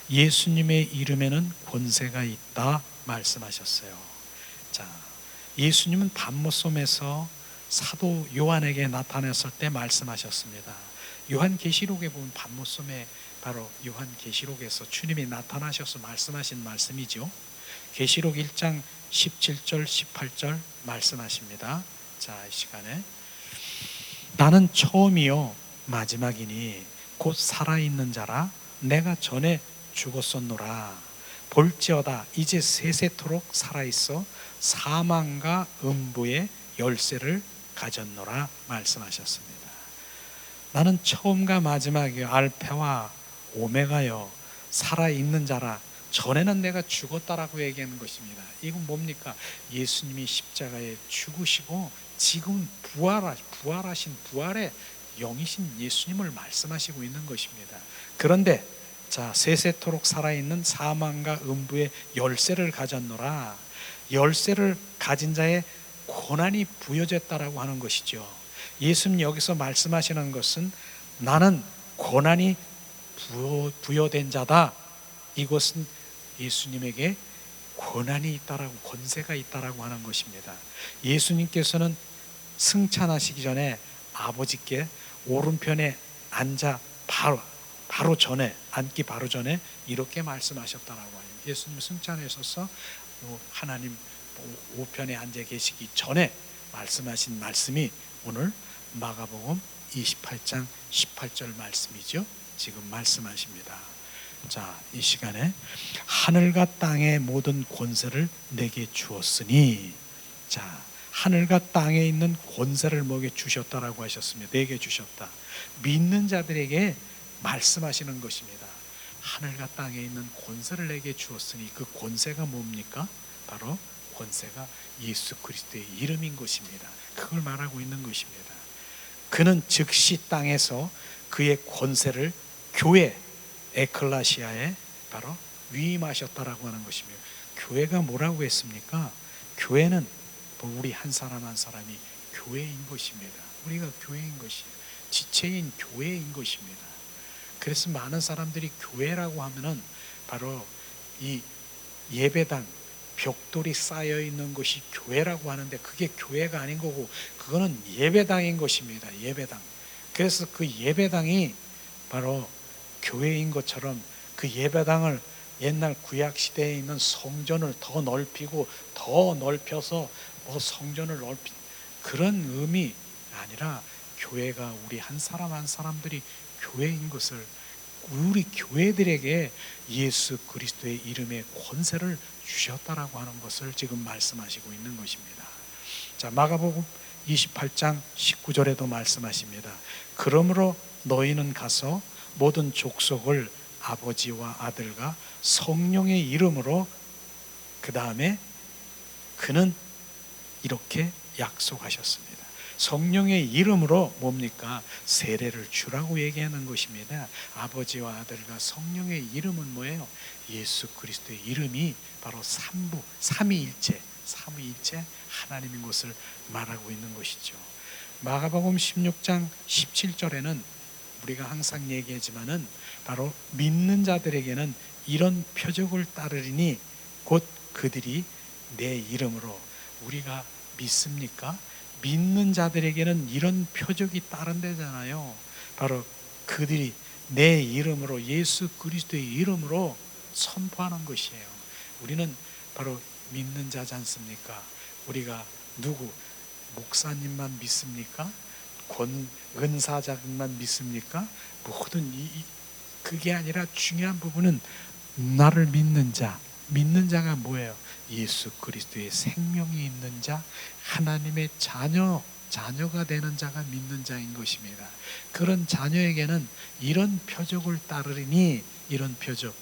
Speaker 1: 예수님의 이름에는 권세가 있다 말씀하셨어요. 자, 예수님은 밤모섬에서 사도 요한에게 나타났을 때 말씀하셨습니다. 요한계시록에 보면 밤모섬에 바로 요한계시록에서 주님이 나타나셔서 말씀하신 말씀이죠. 계시록 1장 17절 18절 말씀하십니다. 자, 이 시간에 나는 처음이요 마지막이니 곧 살아있는 자라 내가 전에 죽었었노라. 볼지어다 이제 세세토록 살아있어 사망과 음부의 열쇠를 가졌노라 말씀하셨습니다. 나는 처음과 마지막이요 알파와 오메가요 살아있는 자라. 전에는 내가 죽었다라고 얘기하는 것입니다. 이건 뭡니까? 예수님이 십자가에 죽으시고 지금 부활하신 부활의 영이신 예수님을 말씀하시고 있는 것입니다. 그런데 자, 세세토록 살아있는 사망과 음부의 열쇠를 가졌노라. 열쇠를 가진 자의 고난이 부여졌다라고 하는 것이죠. 예수님 여기서 말씀하시는 것은 나는 고난이 부여된 자다. 이것은 예수님에게 권한이 있다라고, 권세가 있다라고 하는 것입니다. 예수님께서는 승천하시기 전에 아버지께 오른편에 앉아 앉기 바로 전에 이렇게 말씀하셨다라고 해요. 예수님 승천하셔서 하나님 우편에 앉아 계시기 전에 말씀하신 말씀이 오늘 마가복음 28장 18절 말씀이죠. 지금 말씀하십니다. 자, 이 시간에 하늘과 땅의 모든 권세를 내게 주었으니, 자, 하늘과 땅에 있는 권세를 뭐게 주셨다라고 하셨습니다. 내게 주셨다. 믿는 자들에게 말씀하시는 것입니다. 하늘과 땅에 있는 권세를 내게 주었으니, 그 권세가 뭡니까? 바로 권세가 예수 그리스도의 이름인 것입니다. 그걸 말하고 있는 것입니다. 그는 즉시 땅에서 그의 권세를 교회 에클라시아에 바로 위임하셨다라고 하는 것입니다. 교회가 뭐라고 했습니까? 교회는 우리 한 사람 한 사람이 교회인 것입니다. 우리가 교회인 것이에요. 지체인 교회인 것입니다. 그래서 많은 사람들이 교회라고 하면은 바로 이 예배당 벽돌이 쌓여 있는 것이 교회라고 하는데, 그게 교회가 아닌 거고, 그거는 예배당인 것입니다. 예배당. 그래서 그 예배당이 바로 교회인 것처럼 그 예배당을 옛날 구약 시대에 있는 성전을 더 넓히고 더 넓혀서 성전을 넓힌 그런 의미 아니라, 교회가 우리 한 사람 한 사람들이 교회인 것을, 우리 교회들에게 예수 그리스도의 이름의 권세를 주셨다라고 하는 것을 지금 말씀하시고 있는 것입니다. 자, 마가복음 28장 19절에도 말씀하십니다. 그러므로 너희는 가서 모든 족속을 아버지와 아들과 성령의 이름으로, 그 다음에 그는 이렇게 약속하셨습니다. 성령의 이름으로 뭡니까? 세례를 주라고 얘기하는 것입니다. 아버지와 아들과 성령의 이름은 뭐예요? 예수 그리스도의 이름이 바로 삼위일체 하나님인 것을 말하고 있는 것이죠. 마가복음 16장 17절에는 우리가 항상 얘기하지만은 바로 믿는 자들에게는 이런 표적을 따르리니 곧 그들이 내 이름으로, 우리가 믿습니까? 믿는 자들에게는 이런 표적이 따른다잖아요. 바로 그들이 내 이름으로, 예수 그리스도의 이름으로 선포하는 것이에요. 우리는 바로 믿는 자지 않습니까? 우리가 누구, 목사님만 믿습니까? 은사자만 믿습니까? 모든 그게 아니라 중요한 부분은 나를 믿는 자. 믿는 자가 뭐예요? 예수 그리스도의 생명이 있는 자, 하나님의 자녀가 되는 자가 믿는 자인 것입니다. 그런 자녀에게는 이런 표적을 따르리니, 이런 표적,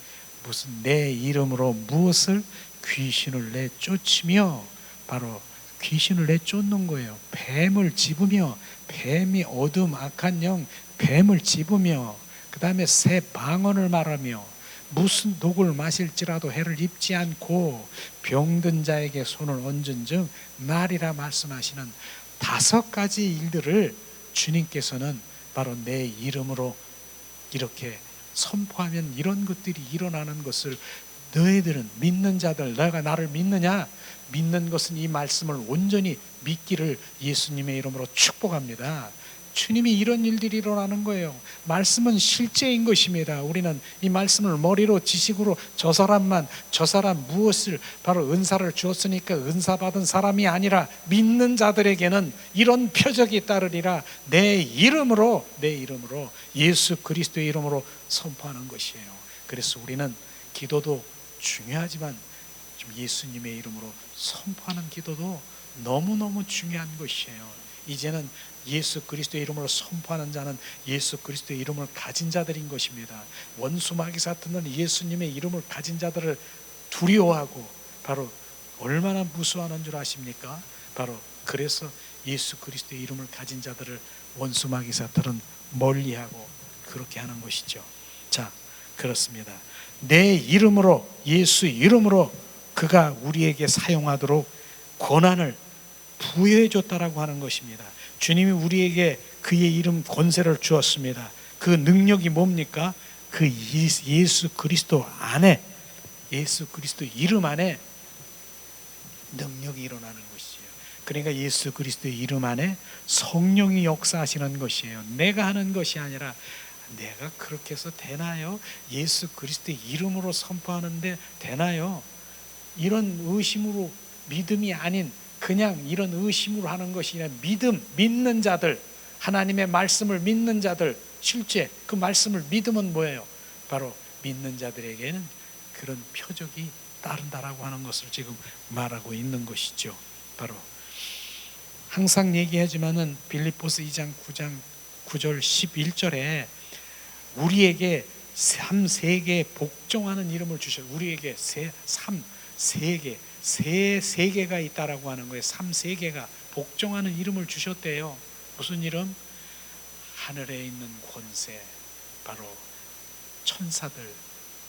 Speaker 1: 무슨 내 이름으로 무엇을, 귀신을 내쫓으며, 바로 귀신을 내쫓는 거예요. 뱀을 집으며, 뱀이 어둠 악한 영 뱀을 집으며, 그 다음에 새 방언을 말하며, 무슨 독을 마실지라도 해를 입지 않고 병든 자에게 손을 얹은 즉 나리라 말씀하시는 5가지 일들을 주님께서는 바로 내 이름으로 이렇게 선포하면 이런 것들이 일어나는 것을, 너희들은, 믿는 자들, 내가 나를 믿느냐? 믿는 것은 이 말씀을 온전히 믿기를 예수님의 이름으로 축복합니다. 주님이 이런 일들이 일어나는 거예요. 말씀은 실제인 것입니다. 우리는 이 말씀을 머리로 지식으로 저 사람 무엇을, 바로 은사를 주었으니까 은사 받은 사람이 아니라 믿는 자들에게는 이런 표적이 따르리라. 내 이름으로 예수 그리스도의 이름으로 선포하는 것이에요. 그래서 우리는 기도도 중요하지만 예수님의 이름으로 선포하는 기도도 너무너무 중요한 것이에요. 이제는 예수 그리스도의 이름으로 선포하는 자는 예수 그리스도의 이름을 가진 자들인 것입니다. 원수 마귀 사탄은 예수님의 이름을 가진 자들을 두려워하고, 바로 얼마나 무수하는 줄 아십니까? 바로 그래서 예수 그리스도의 이름을 가진 자들을 원수 마귀 사탄은 멀리하고 그렇게 하는 것이죠. 자, 그렇습니다. 내 이름으로, 예수 이름으로 그가 우리에게 사용하도록 권한을 부여해 줬다라고 하는 것입니다. 주님이 우리에게 그의 이름 권세를 주었습니다. 그 능력이 뭡니까? 그 예수 그리스도 안에, 예수 그리스도 이름 안에 능력이 일어나는 것이에요. 그러니까 예수 그리스도의 이름 안에 성령이 역사하시는 것이에요. 내가 하는 것이 아니라 내가 그렇게 해서 되나요? 예수 그리스도의 이름으로 선포하는데 되나요? 이런 의심으로, 믿음이 아닌 그냥 이런 의심으로 하는 것이 아니라 믿는 자들, 하나님의 말씀을 믿는 자들, 실제 그 말씀을 믿으면 뭐예요? 바로 믿는 자들에게는 그런 표적이 따른다라고 하는 것을 지금 말하고 있는 것이죠. 바로 항상 얘기하지만은 빌립보서 2장 9절 11절에 우리에게 세 개의 복종하는 이름을 주셨어요. 우리에게 세 개가 있다라고 하는 거예요. 세 개가 복종하는 이름을 주셨대요. 무슨 이름? 하늘에 있는 권세, 바로 천사들,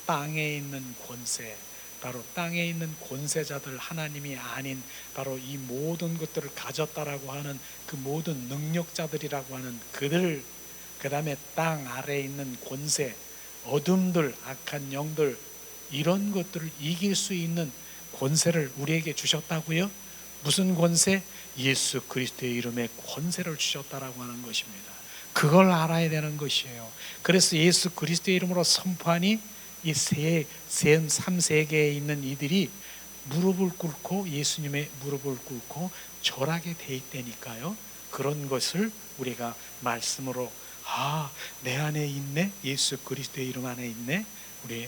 Speaker 1: 땅에 있는 권세, 바로 땅에 있는 권세자들, 하나님이 아닌 바로 이 모든 것들을 가졌다라고 하는 그 모든 능력자들이라고 하는 그들, 그 다음에 땅 아래에 있는 권세, 어둠들, 악한 영들, 이런 것들을 이길 수 있는 권세를 우리에게 주셨다고요? 무슨 권세? 예수 그리스도의 이름에 권세를 주셨다라고 하는 것입니다. 그걸 알아야 되는 것이에요. 그래서 예수 그리스도의 이름으로 선포하니 이 삼세계에 있는 이들이 무릎을 꿇고, 예수님의 무릎을 꿇고 절하게 돼 있다니까요. 그런 것을 우리가 말씀으로, 내 안에 있네, 예수 그리스도의 이름 안에 있네, 우리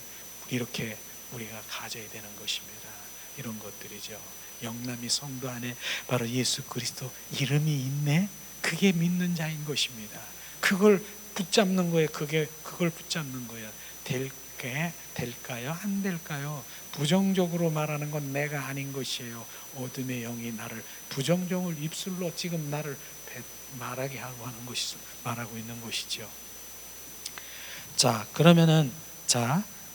Speaker 1: 이렇게 우리가 가져야 되는 것입니다. 이런 것들이죠. 영남이 성도 안에 바로 예수 그리스도 이름이 있네, 그게 믿는 자인 것입니다. 그걸 붙잡는 거예요. 그걸 붙잡는 거예요. 될까요? 안 될까요? 부정적으로 말하는 건 내가 아닌 것이에요. 어둠의 영이 나를 부정적으로 입술로 지금 나를 말하게 하고 하는 것이죠. 말하고 있는 것이죠. 자, 그러면은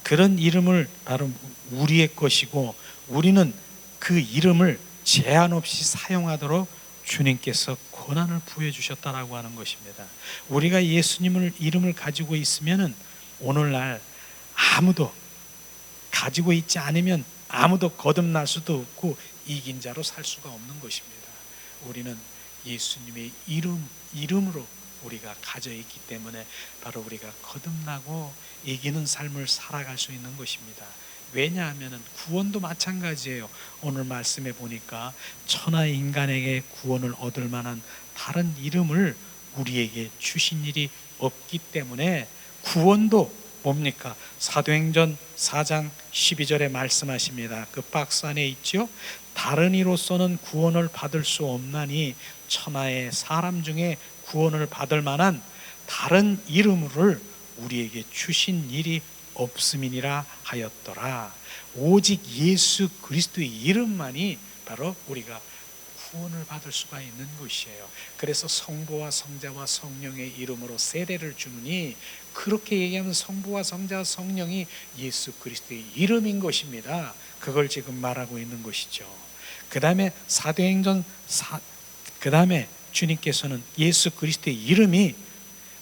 Speaker 1: 그런 이름을 바로 우리의 것이고, 우리는 그 이름을 제한 없이 사용하도록 주님께서 권한을 부여해 주셨다라고 하는 것입니다. 우리가 예수님을 이름을 가지고 있으면은 오늘날 아무도 가지고 있지 않으면 아무도 거듭날 수도 없고 이긴 자로 살 수가 없는 것입니다. 우리는 예수님의 이름으로 우리가 가져 있기 때문에 바로 우리가 거듭나고 이기는 삶을 살아갈 수 있는 것입니다. 왜냐하면 구원도 마찬가지예요. 오늘 말씀에 보니까 천하 인간에게 구원을 얻을 만한 다른 이름을 우리에게 주신 일이 없기 때문에 구원도 뭡니까? 사도행전 4장 12절에 말씀하십니다. 그 박스 안에 있죠? 다른 이로서는 구원을 받을 수 없나니 천하의 사람 중에 구원을 받을 만한 다른 이름을 우리에게 주신 일이 없음이니라 하였더라. 오직 예수 그리스도의 이름만이 바로 우리가 구원을 받을 수가 있는 것이에요. 그래서 성부와 성자와 성령의 이름으로 세례를 주느니, 그렇게 얘기하면 성부와 성자와 성령이 예수 그리스도의 이름인 것입니다. 그걸 지금 말하고 있는 것이죠. 그 다음에 그 다음에 주님께서는 예수 그리스도의 이름이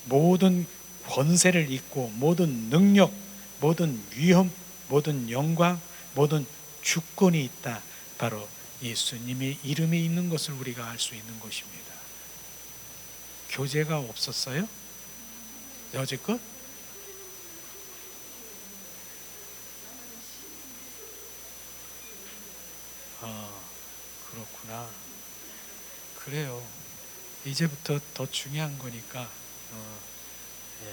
Speaker 1: 모든 권세를 잇고 모든 능력, 모든 위엄, 모든 영광, 모든 주권이 있다. 바로 예수님의 이름에 있는 것을 우리가 알 수 있는 것입니다. 교제가 없었어요? 여지껏? 그렇구나. 그래요. 이제부터 더 중요한 거니까. 예.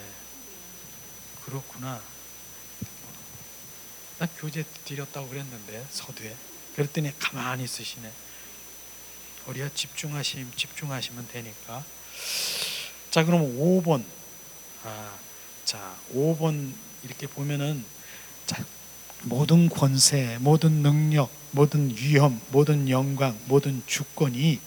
Speaker 1: 그렇구나. 나 교제 드렸다고 그랬는데 서두에. 그랬더니 가만히 있으시네. 우리가 집중하시면 되니까. 자, 그럼 5번. 5번 이렇게 보면은, 모든 권세, 모든 능력, 모든 위엄, 모든 영광, 모든 주권이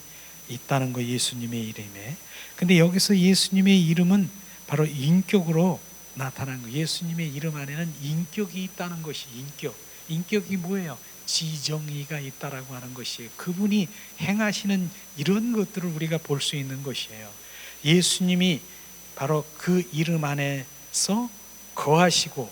Speaker 1: 있다는 거, 예수님의 이름에. 근데 여기서 예수님의 이름은 바로 인격으로 나타난 거. 예수님의 이름 안에는 인격이 있다는 것이 인격이 뭐예요? 지정의가 있다라고 하는 것이에요. 그분이 행하시는 이런 것들을 우리가 볼 수 있는 것이에요. 예수님이 바로 그 이름 안에서 거하시고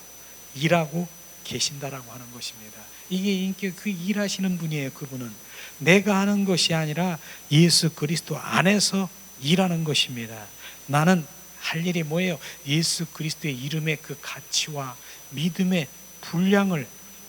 Speaker 1: 일하고 계신다라고 하는 것입니다. 이게 인격, 그 일하시는 분이에요. 그분은 내가 하는 것이 아니라 예수 그리스도 안에서 일하는 것입니다. 나는 할 일이 뭐예요? 예수 그리스도의 이름의 그 가치와 믿음의 분량을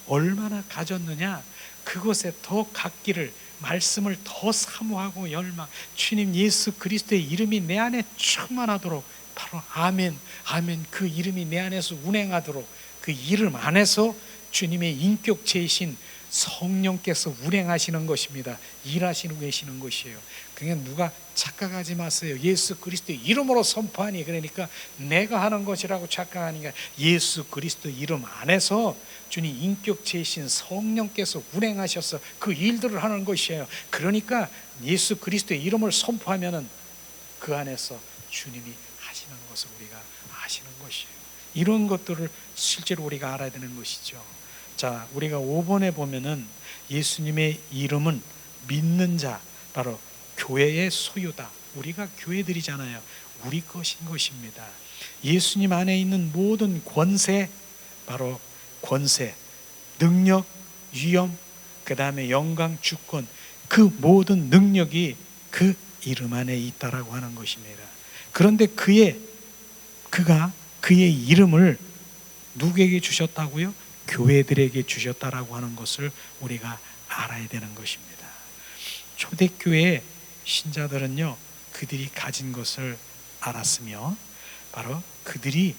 Speaker 1: 얼마나 가졌느냐, 그것에 더 갖기를, 말씀을 더 사모하고 열망, 주님 예수 그리스도의 이름이 내 안에 충만하도록, 바로 아멘, 아멘, 그 이름이 내 안에서 운행하도록, 그 이름 안에서 주님의 인격체이신 성령께서 운행하시는 것입니다. 일하시는 계시는 것이에요. 그냥 누가 착각하지 마세요. 예수 그리스도 이름으로 선포하니, 그러니까 내가 하는 것이라고 착각하니까, 예수 그리스도 이름 안에서 주님 인격체이신 성령께서 운행하셔서 그 일들을 하는 것이에요. 그러니까 예수 그리스도의 이름을 선포하면은 그 안에서 주님이 하시는 것을 우리가 아시는 것이에요. 이런 것들을 실제로 우리가 알아야 되는 것이죠. 자, 우리가 5번에 보면은 예수님의 이름은 믿는 자, 바로 교회의 소유다. 우리가 교회들이잖아요. 우리 것인 것입니다. 예수님 안에 있는 모든 권세, 바로 권세, 능력, 위엄, 그 다음에 영광, 주권, 그 모든 능력이 그 이름 안에 있다라고 하는 것입니다. 그런데 그가 그의 이름을 누구에게 주셨다고요? 교회들에게 주셨다라고 하는 것을 우리가 알아야 되는 것입니다. 초대교회 신자들은요, 그들이 가진 것을 알았으며 바로 그들이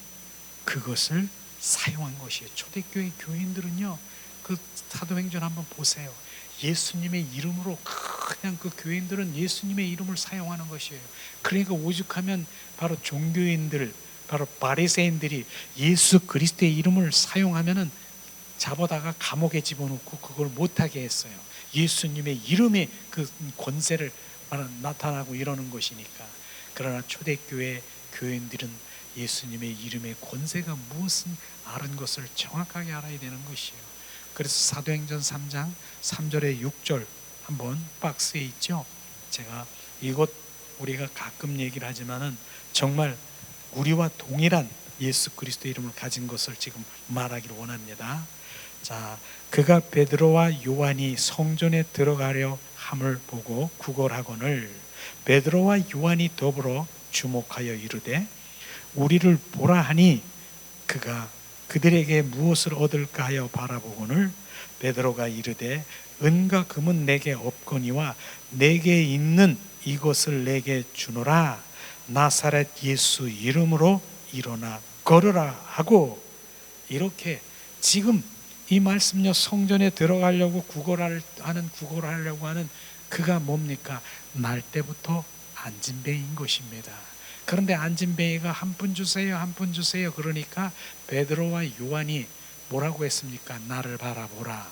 Speaker 1: 그것을 사용한 것이에요. 초대교회 교인들은요, 그 사도행전 한번 보세요. 예수님의 이름으로 그냥 그 교인들은 예수님의 이름을 사용하는 것이에요. 그러니까 오죽하면 바로 종교인들, 바로 바리새인들이 예수 그리스도의 이름을 사용하면은 잡아다가 감옥에 집어넣고 그걸 못하게 했어요. 예수님의 이름의 그 권세를 나타나고 이러는 것이니까. 그러나 초대교회 교인들은 예수님의 이름의 권세가 무엇인 아는 것을 정확하게 알아야 되는 것이에요. 그래서 사도행전 3장 3절에 6절 한번 박스에 있죠. 제가 이것 우리가 가끔 얘기를 하지만은 정말 우리와 동일한 예수 그리스도 이름을 가진 것을 지금 말하기를 원합니다. 자, 그가 베드로와 요한이 성전에 들어가려 함을 보고 구걸하거늘 베드로와 요한이 더불어 주목하여 이르되 우리를 보라 하니 그가 그들에게 무엇을 얻을까 하여 바라보거늘 베드로가 이르되 은과 금은 내게 없거니와 내게 있는 이것을 내게 주노라. 나사렛 예수 이름으로 일어나 걸으라 하고, 이렇게 지금 이 말씀요, 성전에 들어가려고 구걸하려고 하는 그가 뭡니까? 날 때부터 안진뱅이인 것입니다. 그런데 안진뱅이가 한 푼 주세요, 한 푼 주세요. 그러니까 베드로와 요한이 뭐라고 했습니까? 나를 바라보라.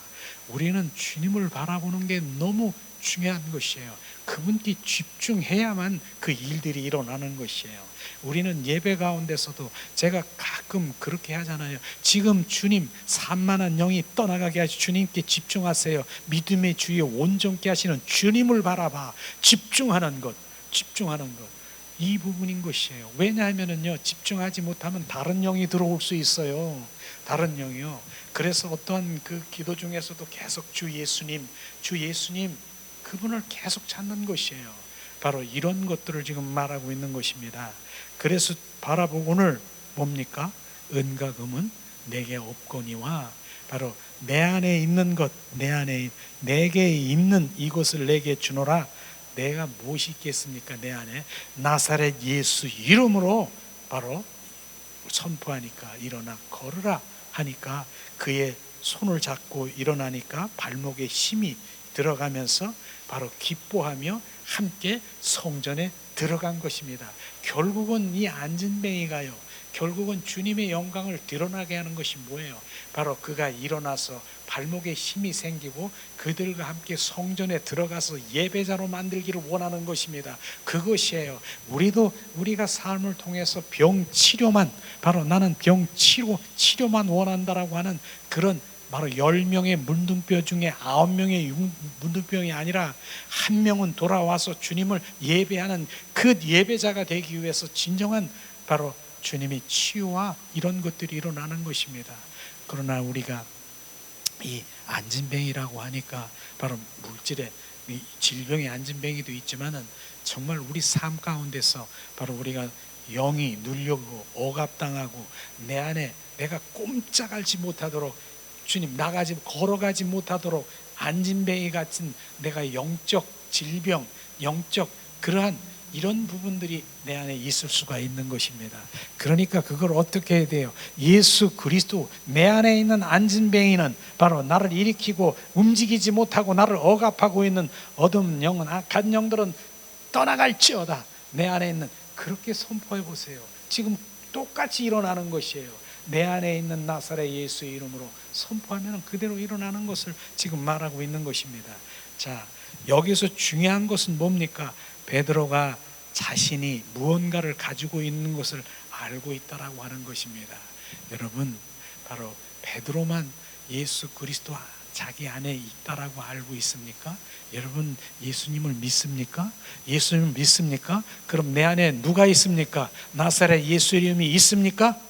Speaker 1: 우리는 주님을 바라보는 게 너무 중요한 것이에요. 그분께 집중해야만 그 일들이 일어나는 것이에요. 우리는 예배 가운데서도 제가 가끔 그렇게 하잖아요. 지금 주님 산만한 영이 떠나가게 하시, 주님께 집중하세요. 믿음의 주에 온전케 하시는 주님을 바라봐. 집중하는 것, 이 부분인 것이에요. 왜냐하면요, 집중하지 못하면 다른 영이 들어올 수 있어요. 다른 영이요. 그래서 어떠한 그 기도 중에서도 계속 주 예수님 그분을 계속 찾는 것이에요. 바로 이런 것들을 지금 말하고 있는 것입니다. 그래서 바라보고는 뭡니까? 은과 금은 내게 없거니와, 바로 내 안에 있는 것, 내게 있는 이것을 내게 주노라. 내가 무엇이 있겠습니까? 내 안에 나사렛 예수 이름으로 바로 선포하니까 일어나 걸으라 하니까 그의 손을 잡고 일어나니까 발목에 힘이 들어가면서 바로 기뻐하며 함께 성전에 들어간 것입니다. 결국은 이 안진뱅이가요, 결국은 주님의 영광을 드러나게 하는 것이 뭐예요? 바로 그가 일어나서 발목에 힘이 생기고 그들과 함께 성전에 들어가서 예배자로 만들기를 원하는 것입니다. 그것이에요. 우리가 삶을 통해서 병 치료만, 바로 나는 병 치료만 원한다라고 하는 그런 바로 10명의 문둥병 중에 9명의 문둥병이 아니라 한 명은 돌아와서 주님을 예배하는 그 예배자가 되기 위해서 진정한 바로 주님의 치유와 이런 것들이 일어나는 것입니다. 그러나 우리가 이 안진뱅이라고 하니까 바로 물질의 질병의 안진뱅이도 있지만은 정말 우리 삶 가운데서 바로 우리가 영이 눌려고 억압당하고 내 안에 내가 꼼짝하지 못하도록 주님 걸어가지 못하도록 안진뱅이 같은 내가 영적 질병, 영적 그러한 이런 부분들이 내 안에 있을 수가 있는 것입니다. 그러니까 그걸 어떻게 해야 돼요? 예수 그리스도, 내 안에 있는 안진뱅이는 바로 나를 일으키고 움직이지 못하고 나를 억압하고 있는 어둠 영은, 악한 영들은 떠나갈지어다. 내 안에 있는, 그렇게 선포해 보세요. 지금 똑같이 일어나는 것이에요. 내 안에 있는 나사렛 예수의 이름으로 선포하면 그대로 일어나는 것을 지금 말하고 있는 것입니다. 자, 여기서 중요한 것은 뭡니까? 베드로가 자신이 무언가를 가지고 있는 것을 알고 있다라고 하는 것입니다. 여러분, 바로 베드로만 예수 그리스도 자기 안에 있다라고 알고 있습니까? 여러분, 예수님을 믿습니까? 예수님을 믿습니까? 그럼 내 안에 누가 있습니까? 나사렛 예수 이름이 있습니까?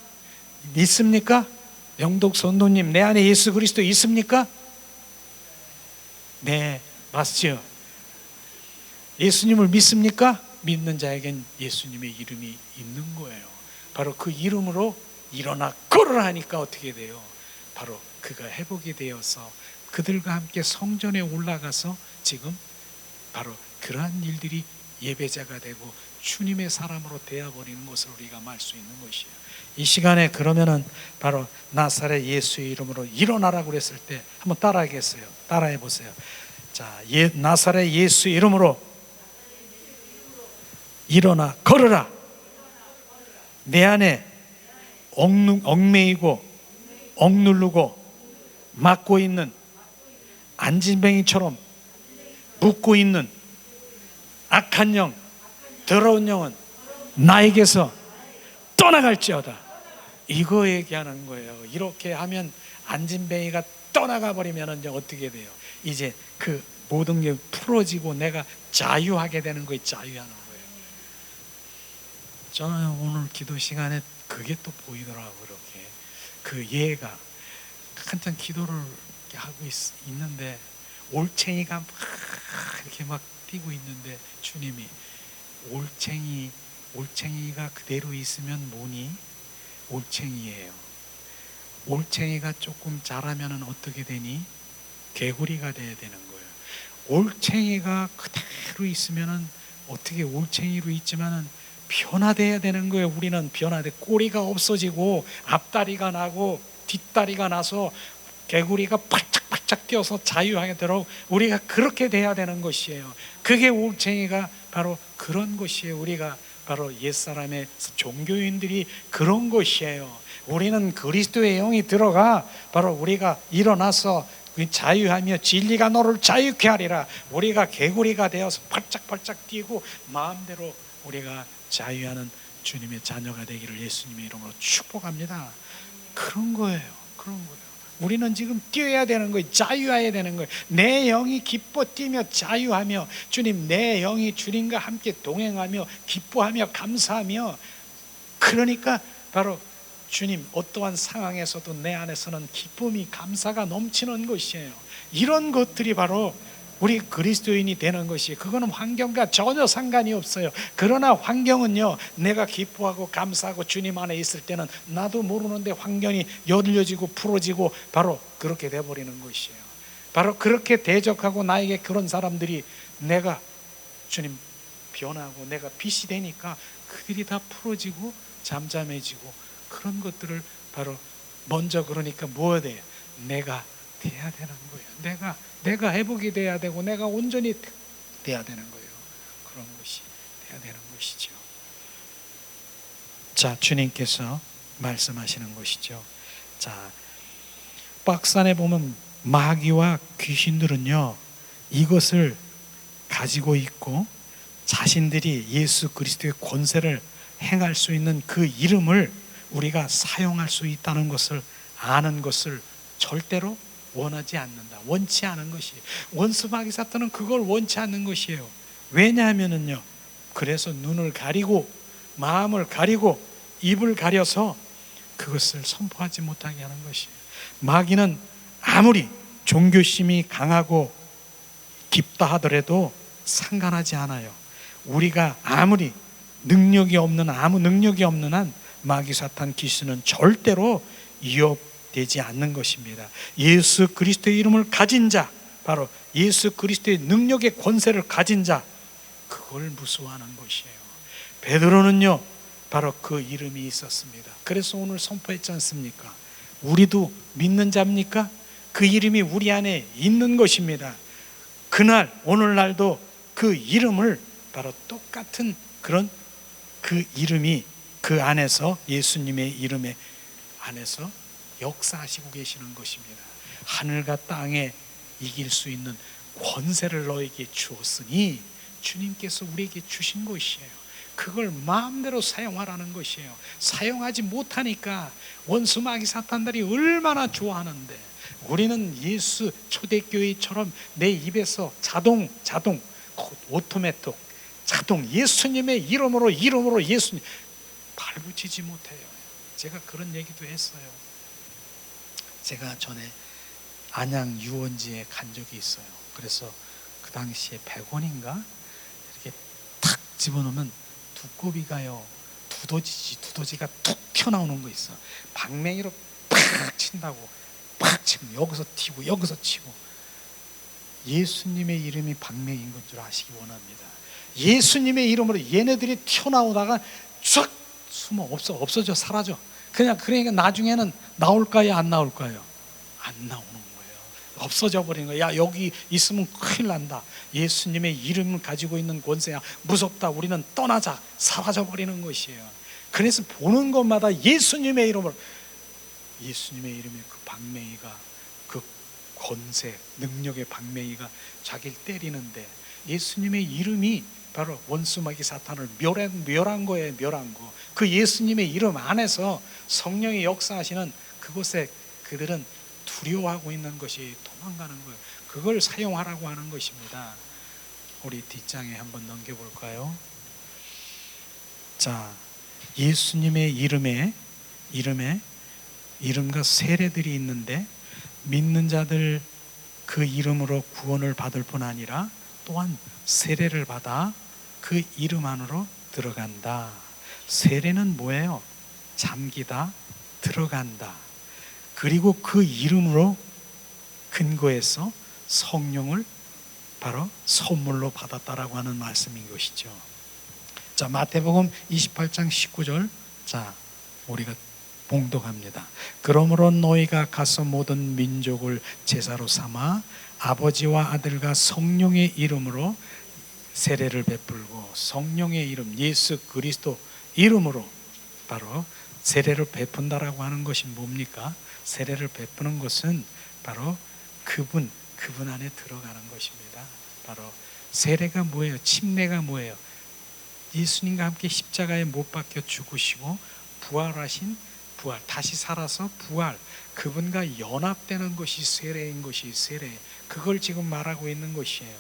Speaker 1: 믿습니까? 영독 선도님, 내 안에 예수 그리스도 있습니까? 네, 맞죠? 예수님을 믿습니까? 믿는 자에겐 예수님의 이름이 있는 거예요. 바로 그 이름으로 일어나 걸으라 하니까 어떻게 돼요? 바로 그가 회복이 되어서 그들과 함께 성전에 올라가서 지금 바로 그러한 일들이 예배자가 되고 주님의 사람으로 되어버리는 것을 우리가 말 수 있는 것이에요. 이 시간에 그러면은 바로 나사렛 예수의 이름으로 일어나라고 그랬을 때 한번 따라하겠어요? 따라해 보세요. 자, 나사렛 예수 이름으로 일어나 걸으라. 내 안에 얽매이고 억누르고 막고 있는 안진뱅이처럼 묶고 있는 악한 영, 더러운 영은 나에게서 떠나갈지어다. 이거 얘기하는 거예요. 이렇게 하면 안진뱅이가 떠나가 버리면 이제 어떻게 돼요? 이제 그 모든 게 풀어지고 내가 자유하게 되는 거예요. 자유하는 거예요. 저는 오늘 기도 시간에 그게 또 보이더라고요. 이렇게 그 얘가 한참 기도를 하고 있는데 올챙이가 막 이렇게 막 뛰고 있는데 주님이 올챙이가 그대로 있으면 뭐니? 올챙이예요. 올챙이가 조금 자라면 어떻게 되니? 개구리가 돼야 되는 거예요. 올챙이가 그대로 있으면 어떻게 올챙이로 있지만은 변화돼야 되는 거예요. 우리는 변화돼 꼬리가 없어지고 앞다리가 나고 뒷다리가 나서 개구리가 바짝바짝 뛰어서 자유하게 되도록 우리가 그렇게 돼야 되는 것이에요. 그게 올챙이가 바로 그런 것이에요. 우리가 바로 옛사람의 종교인들이 그런 것이에요. 우리는 그리스도의 영이 들어가 바로 우리가 일어나서 자유하며 진리가 너를 자유케 하리라. 우리가 개구리가 되어서 팔짝팔짝 뛰고 마음대로 우리가 자유하는 주님의 자녀가 되기를 예수님의 이름으로 축복합니다. 그런 거예요. 그런 거예요. 우리는 지금 뛰어야 되는 거예요. 자유해야 되는 거예요. 내 영이 기뻐 뛰며 자유하며 주님, 내 영이 주님과 함께 동행하며 기뻐하며 감사하며, 그러니까 바로 주님 어떠한 상황에서도 내 안에서는 기쁨이 감사가 넘치는 것이에요. 이런 것들이 바로 우리 그리스도인이 되는 것이, 그거는 환경과 전혀 상관이 없어요. 그러나 환경은요, 내가 기뻐하고 감사하고 주님 안에 있을 때는 나도 모르는데 환경이 열려지고 풀어지고 바로 그렇게 돼버리는 것이에요. 바로 그렇게 대적하고 나에게 그런 사람들이 내가 주님 변하고 내가 빛이 되니까 그들이 다 풀어지고 잠잠해지고 그런 것들을 바로 먼저, 그러니까 뭐야 돼요? 내가 돼야 되는 거예요. 내가 회복이 돼야 되고 내가 온전히 돼야 되는 거예요. 그런 것이 돼야 되는 것이죠. 자, 주님께서 말씀하시는 것이죠. 자, 박스 안에 보면 마귀와 귀신들은요, 이것을 가지고 있고 자신들이 예수 그리스도의 권세를 행할 수 있는 그 이름을 우리가 사용할 수 있다는 것을 아는 것을 절대로 원하지 않는다. 원치 않은 것이. 원수 마귀 사탄은 그걸 원치 않는 것이에요. 왜냐하면은요, 그래서 눈을 가리고 마음을 가리고 입을 가려서 그것을 선포하지 못하게 하는 것이에요. 마귀는 아무리 종교심이 강하고 깊다 하더라도 상관하지 않아요. 우리가 아무리 아무 능력이 없는 한 마귀 사탄 귀신은 절대로 위협되지 않는 것입니다. 예수 그리스도의 이름을 가진 자, 바로 예수 그리스도의 능력의 권세를 가진 자, 그걸 무서워하는 것이에요. 베드로는요, 바로 그 이름이 있었습니다. 그래서 오늘 선포했지 않습니까? 우리도 믿는 자입니까? 그 이름이 우리 안에 있는 것입니다. 그날 오늘날도 그 이름을 바로 똑같은 그런 그 이름이 그 안에서, 예수님의 이름의 안에서 역사하시고 계시는 것입니다. 하늘과 땅에 이길 수 있는 권세를 너에게 주었으니 주님께서 우리에게 주신 것이에요. 그걸 마음대로 사용하라는 것이에요. 사용하지 못하니까 원수 마귀 사탄들이 얼마나 좋아하는데, 우리는 예수 초대교회처럼 내 입에서 자동 오토매틱 자동 예수님의 이름으로 예수님 발붙이지 못해요. 제가 그런 얘기도 했어요. 제가 전에 안양 유원지에 간 적이 있어요. 그래서 그 당시에 100원인가 이렇게 탁 집어넣으면 두꺼비가요, 두더지가 툭 튀어나오는 거 있어. 방맹이로 팍 친다고, 팍 치면 여기서 튀고 여기서 치고. 예수님의 이름이 방맹인 것 줄 아시기 원합니다. 예수님의 이름으로 얘네들이 튀어나오다가 쫙 숨어 없어져, 사라져. 그러니까 나중에는 나올까요, 안 나올까요? 안 나오는 거예요. 없어져 버리는 거예요. 야, 여기 있으면 큰일 난다. 예수님의 이름을 가지고 있는 권세야, 무섭다, 우리는 떠나자, 사라져 버리는 것이에요. 그래서 보는 것마다 예수님의 이름으로, 예수님의 이름의 그 방맹이가, 그 권세, 능력의 방맹이가 자기를 때리는데, 예수님의 이름이 바로 원수 마귀 사탄을 멸한 거예요. 멸한 거. 그 예수님의 이름 안에서 성령의 역사하시는 그곳에 그들은 두려워하고 있는 것이 도망가는 거예요. 그걸 사용하라고 하는 것입니다. 우리 뒷장에 한번 넘겨볼까요? 자, 예수님의 이름과 세례들이 있는데, 믿는 자들 그 이름으로 구원을 받을 뿐 아니라 또한 세례를 받아 그 이름 안으로 들어간다. 세례는 뭐예요? 잠기다, 들어간다. 그리고 그 이름으로 근거해서 성령을 바로 선물로 받았다라고 하는 말씀인 것이죠. 자, 마태복음 28장 19절. 자, 우리가 봉독합니다. 그러므로 너희가 가서 모든 민족을 제사로 삼아 아버지와 아들과 성령의 이름으로 세례를 베풀고, 성령의 이름 이예수 그리스도 이름으로 바로 세례를 베푼다라고 하는 것이 뭡니까? 세례를 베푸는 것은 바로 그분 안에 들어가는 것입니다. 바로 세례가 뭐예요? 침례가 뭐예요? 예수님과 함께 십자가에 못 박혀 죽으시고 부활하신 다시 살아서 부활, 그분과 연합되는 것이 세례인 것이 세례. 그걸 지금 말하고 있는 것이에요.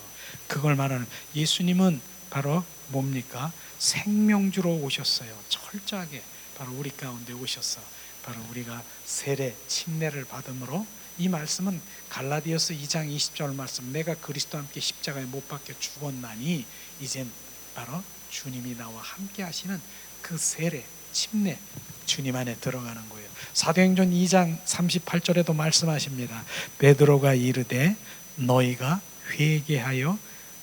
Speaker 1: 그걸 말하는, 예수님은 바로 뭡니까? 생명주로 오셨어요. 철저하게 바로 우리 가운데 오셔서 바로 우리가 세례, 침례를 받음으로, 이 말씀은 갈라디아서 2장 20절 말씀, 내가 그리스도와 함께 십자가에 못 박혀 죽었나니 이젠 바로 주님이 나와 함께 하시는 그 세례, 침례, 주님 안에 들어가는 거예요. 사도행전 2장 38절에도 말씀하십니다. 베드로가 이르되 너희가 회개하여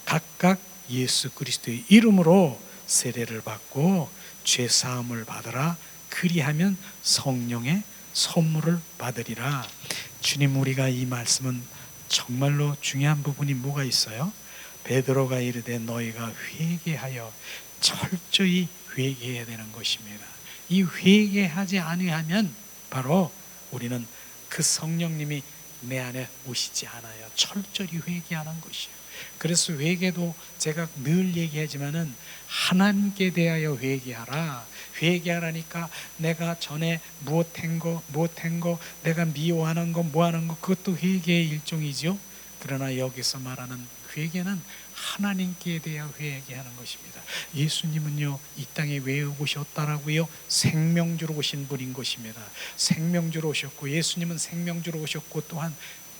Speaker 1: 각각 예수 그리스도의 이름으로 세례를 받고 죄 사함을 받으라. 그리하면 성령의 선물을 받으리라. 주님, 우리가 이 말씀은 정말로 중요한 부분이 뭐가 있어요? 베드로가 이르되 너희가 회개하여, 철저히 회개해야 되는 것입니다. 이 회개하지 아니하면 바로 우리는 그 성령님이 내 안에 오시지 않아요. 철저히 회개하는 것이에요. 그래서 회개도 제가 늘 얘기하지만은 하나님께 대하여 회개하라. 회개하라니까 내가 전에 무엇한 거 내가 미워하는 거 뭐하는 거 그것도 회개의 일종이죠. 그러나 여기서 말하는 회개는 하나님께 대하여 회개하는 것입니다. 예수님은요 이 땅에 왜 오셨다라고요? 생명주로 오신 분인 것입니다. 생명주로 오셨고 예수님은 생명주로 오셨고 또한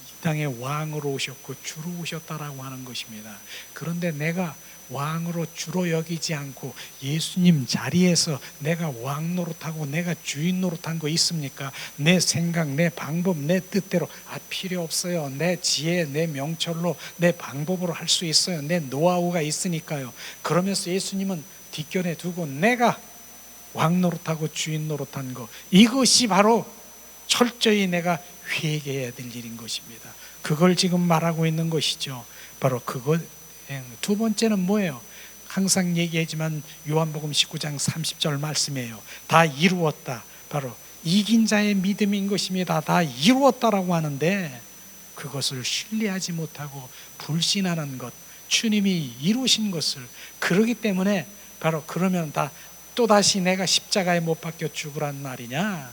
Speaker 1: 이 땅에 왕으로 오셨고 주로 오셨다라고 하는 것입니다. 그런데 내가 왕으로 주로 여기지 않고 예수님 자리에서 내가 왕 노릇하고 내가 주인 노릇한 거 있습니까? 내 생각, 내 방법, 내 뜻대로 필요 없어요. 내 지혜, 내 명철로 내 방법으로 할 수 있어요. 내 노하우가 있으니까요. 그러면서 예수님은 뒷견에 두고 내가 왕 노릇하고 주인 노릇한 거, 이것이 바로 철저히 내가 회개해야 될 일인 것입니다. 그걸 지금 말하고 있는 것이죠. 바로 그것. 두 번째는 뭐예요? 항상 얘기하지만 요한복음 19장 30절 말씀이에요. 다 이루었다. 바로 이긴 자의 믿음인 것입니다. 다 이루었다라고 하는데 그것을 신뢰하지 못하고 불신하는 것, 주님이 이루신 것을, 그러기 때문에 바로 그러면 다 또다시 내가 십자가에 못 박혀 죽으란 말이냐,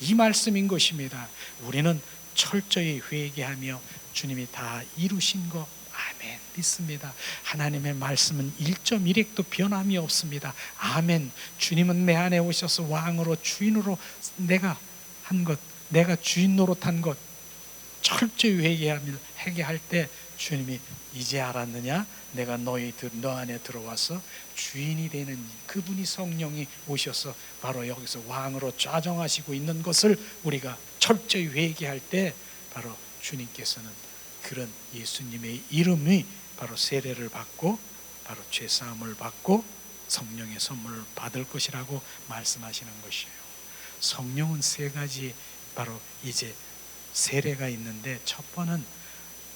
Speaker 1: 이 말씀인 것입니다. 우리는 철저히 회개하며 주님이 다 이루신 것, 아멘, 믿습니다. 하나님의 말씀은 1.1핵도 변함이 없습니다. 아멘. 주님은 내 안에 오셔서 왕으로 주인으로 내가 한 것, 내가 주인 노릇한 것 철저히 회개할 때 주님이 이제 알았느냐? 내가 너 안에 들어와서 주인이 되는 그분이 성령이 오셔서 바로 여기서 왕으로 좌정하시고 있는 것을 우리가 철저히 회개할 때 바로 주님께서는 그런 예수님의 이름이 바로 세례를 받고 바로 죄사함을 받고 성령의 선물을 받을 것이라고 말씀하시는 것이에요. 성령은 세 가지 바로 이제 세례가 있는데, 첫 번은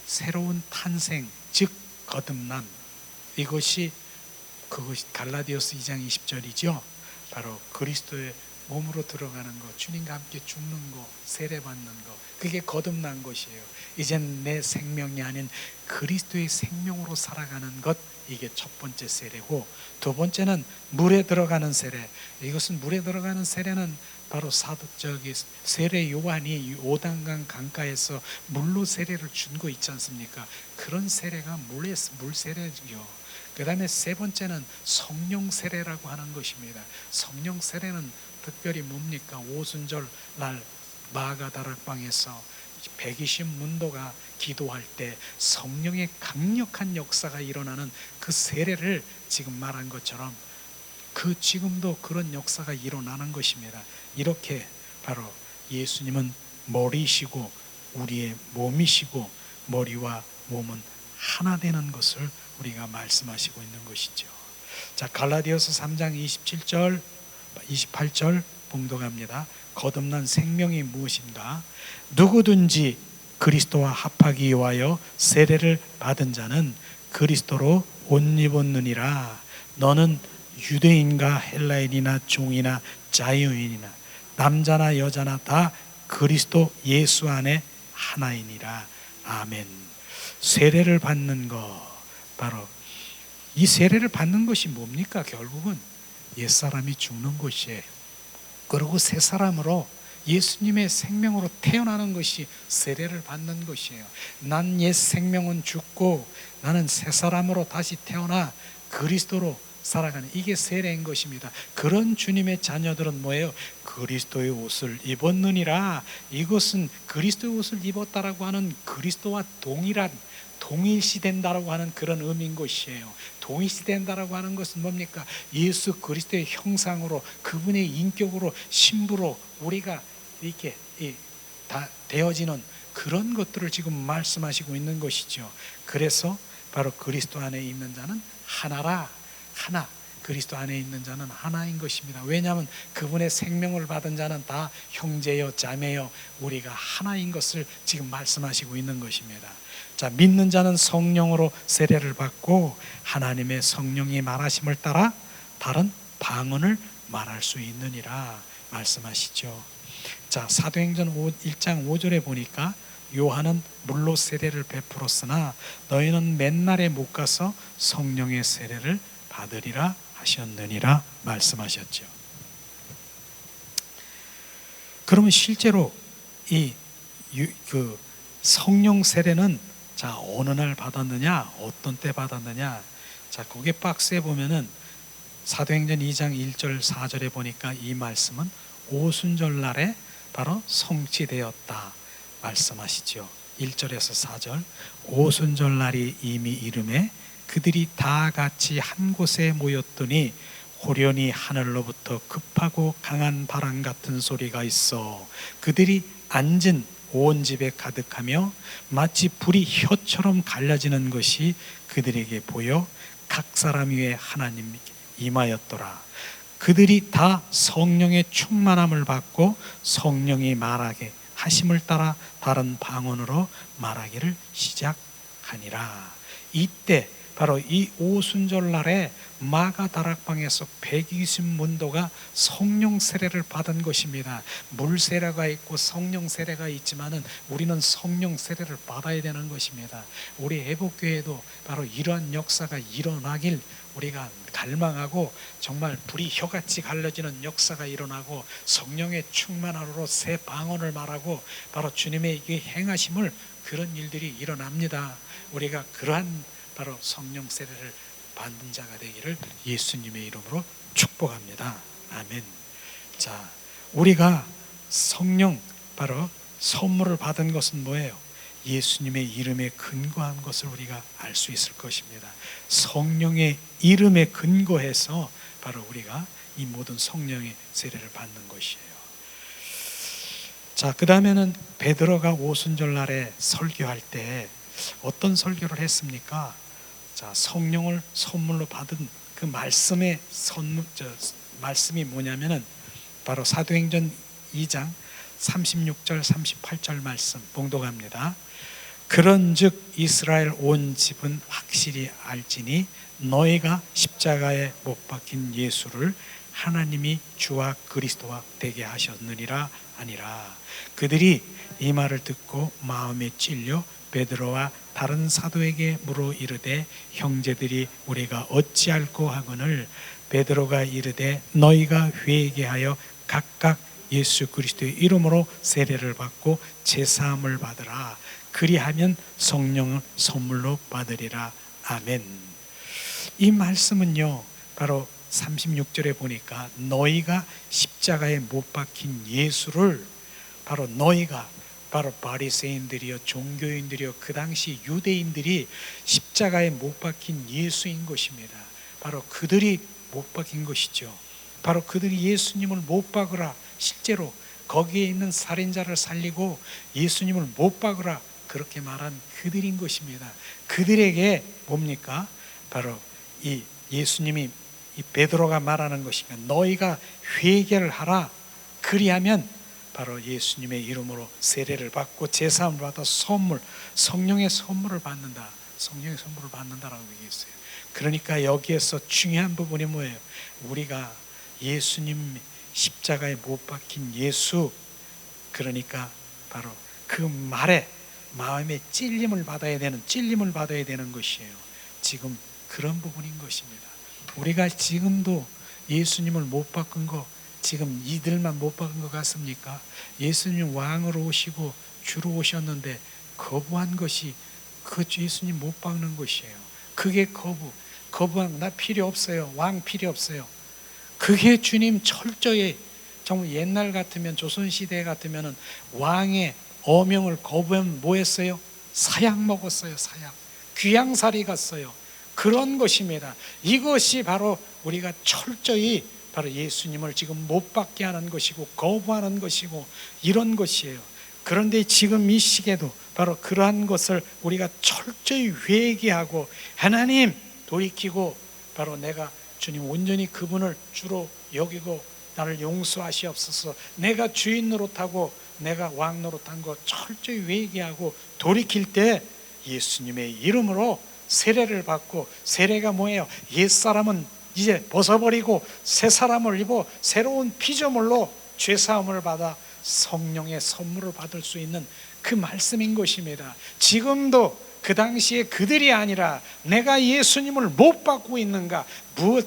Speaker 1: 새로운 탄생, 즉 거듭남. 이것이 갈라디아서 2장 20절이죠. 바로 그리스도의 몸으로 들어가는 것, 주님과 함께 죽는 것, 세례받는 것, 그게 거듭난 것이에요. 이젠 내 생명이 아닌 그리스도의 생명으로 살아가는 것, 이게 첫 번째 세례고, 두 번째는 물에 들어가는 세례. 이것은 물에 들어가는 세례는 바로 세례 요한이 요단강 강가에서 물로 세례를 준 거 있지 않습니까? 그런 세례가 물 세례죠. 그 다음에 세 번째는 성령 세례라고 하는 것입니다. 성령 세례는 특별히 뭡니까? 오순절 날 마가다락방에서 120 문도가 기도할 때 성령의 강력한 역사가 일어나는 그 세례를 지금 말한 것처럼 지금도 그런 역사가 일어나는 것입니다. 이렇게 바로 예수님은 머리시고 우리의 몸이시고 머리와 몸은 하나 되는 것을 우리가 말씀하시고 있는 것이죠. 자, 갈라디아서 3장 27절 28절 봉독합니다. 거듭난 생명이 무엇인가? 누구든지 그리스도와 합하기 위하여 세례를 받은 자는 그리스도로 옷 입었느니라. 너는 유대인과 헬라인이나 종이나 자유인이나 남자나 여자나 다 그리스도 예수 안에 하나이니라. 아멘. 세례를 받는 것, 바로 이 세례를 받는 것이 뭡니까? 결국은 옛사람이 죽는 것이에요. 그리고 새 사람으로 예수님의 생명으로 태어나는 것이 세례를 받는 것이에요. 난 옛 생명은 죽고 나는 새 사람으로 다시 태어나 그리스도로 살아가는, 이게 세례인 것입니다. 그런 주님의 자녀들은 뭐예요? 그리스도의 옷을 입었느니라. 이것은 그리스도의 옷을 입었다라고 하는 그리스도와 동일시된다라고 하는 그런 의미인 것이에요. 동일시된다라고 하는 것은 뭡니까? 예수 그리스도의 형상으로, 그분의 인격으로, 신부로 우리가 이렇게 다 되어지는 그런 것들을 지금 말씀하시고 있는 것이죠. 그래서 바로 그리스도 안에 있는 자는 하나라. 하나, 그리스도 안에 있는 자는 하나인 것입니다. 왜냐하면 그분의 생명을 받은 자는 다 형제요 자매요 우리가 하나인 것을 지금 말씀하시고 있는 것입니다. 자, 믿는 자는 성령으로 세례를 받고 하나님의 성령이 말하심을 따라 다른 방언을 말할 수 있느니라 말씀하시죠. 자, 사도행전 1장 5절에 보니까 요한은 물로 세례를 베풀었으나 너희는 맨날에 못 가서 성령의 세례를 받으리라 하셨느니라 말씀하셨죠. 그러면 실제로 그 성령 세례는 자, 어느 날 받았느냐, 어떤 때 받았느냐. 자, 거기 박스에 보면은 사도행전 2장 1절 4절에 보니까 이 말씀은 오순절 날에 바로 성취되었다 말씀하시죠. 1절에서 4절, 오순절 날이 이미 이름에 그들이 다 같이 한 곳에 모였더니 호련히 하늘로부터 급하고 강한 바람 같은 소리가 있어 그들이 앉은 온 집에 가득하며 마치 불이 혀처럼 갈라지는 것이 그들에게 보여 각 사람 위에 하나님께 임하였더라. 그들이 다 성령의 충만함을 받고 성령이 말하게 하심을 따라 다른 방언으로 말하기를 시작하니라. 이때 바로 이 오순절 날에 마가다락방에서 120문도가 성령 세례를 받은 것입니다. 물 세례가 있고 성령 세례가 있지만은 우리는 성령 세례를 받아야 되는 것입니다. 우리 애복교회도 바로 이러한 역사가 일어나길 우리가 갈망하고 정말 불이 혀같이 갈라지는 역사가 일어나고 성령의 충만함으로 새 방언을 말하고 바로 주님의 이 행하심을 그런 일들이 일어납니다. 우리가 그러한 바로 성령 세례를 받는 자가 되기를 예수님의 이름으로 축복합니다. 아멘. 자, 우리가 성령 바로 선물을 받은 것은 뭐예요? 예수님의 이름에 근거한 것을 우리가 알 수 있을 것입니다. 성령의 이름에 근거해서 바로 우리가 이 모든 성령의 세례를 받는 것이에요. 자, 그 다음에는 베드로가 오순절 날에 설교할 때 어떤 설교를 했습니까? 자, 성령을 선물로 받은 그 말씀의 말씀이 뭐냐면은 바로 사도행전 2장 36절 38절 말씀 봉독합니다. 그런즉 이스라엘 온 집은 확실히 알지니 너희가 십자가에 못 박힌 예수를 하나님이 주와 그리스도와 되게 하셨느니라 하니라. 그들이 이 말을 듣고 마음에 찔려 베드로와 다른 사도에게 물어 이르되 형제들이 우리가 어찌할꼬 하거늘 베드로가 이르되 너희가 회개하여 각각 예수 그리스도의 이름으로 세례를 받고 제사함을 받으라. 그리하면 성령을 선물로 받으리라. 아멘. 이 말씀은요 바로 36절에 보니까 너희가 십자가에 못 박힌 예수를 바로 너희가 바로 바리새인들이요 종교인들이요 그 당시 유대인들이 십자가에 못 박힌 예수인 것입니다. 바로 그들이 못 박힌 것이죠. 바로 그들이 예수님을 못 박으라 실제로 거기에 있는 살인자를 살리고 예수님을 못 박으라 그렇게 말한 그들인 것입니다. 그들에게 뭡니까? 바로 이 예수님이 이 베드로가 말하는 것이니까 너희가 회개를 하라. 그리하면 바로 예수님의 이름으로 세례를 받고 제사함을 받아 성령의 선물을 받는다. 성령의 선물을 받는다라고 얘기했어요. 그러니까 여기에서 중요한 부분이 뭐예요? 우리가 예수님 십자가에 못 박힌 예수, 그러니까 바로 그 말에 마음의 찔림을 받아야 되는 것이에요. 지금 그런 부분인 것입니다. 우리가 지금도 예수님을 못 박은 거 지금 이들만 못 박은 것 같습니까? 예수님 왕으로 오시고 주로 오셨는데 거부한 것이 그 예수님 못 박는 것이에요. 그게 거부한 나 필요 없어요. 왕 필요 없어요. 그게 주님 철저히 정말 옛날 같으면 조선시대 같으면 왕의 어명을 거부하면 뭐 했어요? 사약 먹었어요. 사약. 귀양살이 갔어요. 그런 것입니다. 이것이 바로 우리가 철저히 바로 예수님을 지금 못 받게 하는 것이고 거부하는 것이고 이런 것이에요. 그런데 지금 이 시기에도 바로 그러한 것을 우리가 철저히 회개하고 하나님 돌이키고 바로 내가 주님 온전히 그분을 주로 여기고 나를 용서하시옵소서. 내가 주인 노릇하고 내가 왕 노릇한 거 철저히 회개하고 돌이킬 때 예수님의 이름으로 세례를 받고, 세례가 뭐예요? 옛사람은 이제 벗어버리고 새 사람을 입어 새로운 피조물로 죄사함을 받아 성령의 선물을 받을 수 있는 그 말씀인 것입니다. 지금도 그 당시에 그들이 아니라 내가 예수님을 못 받고 있는가,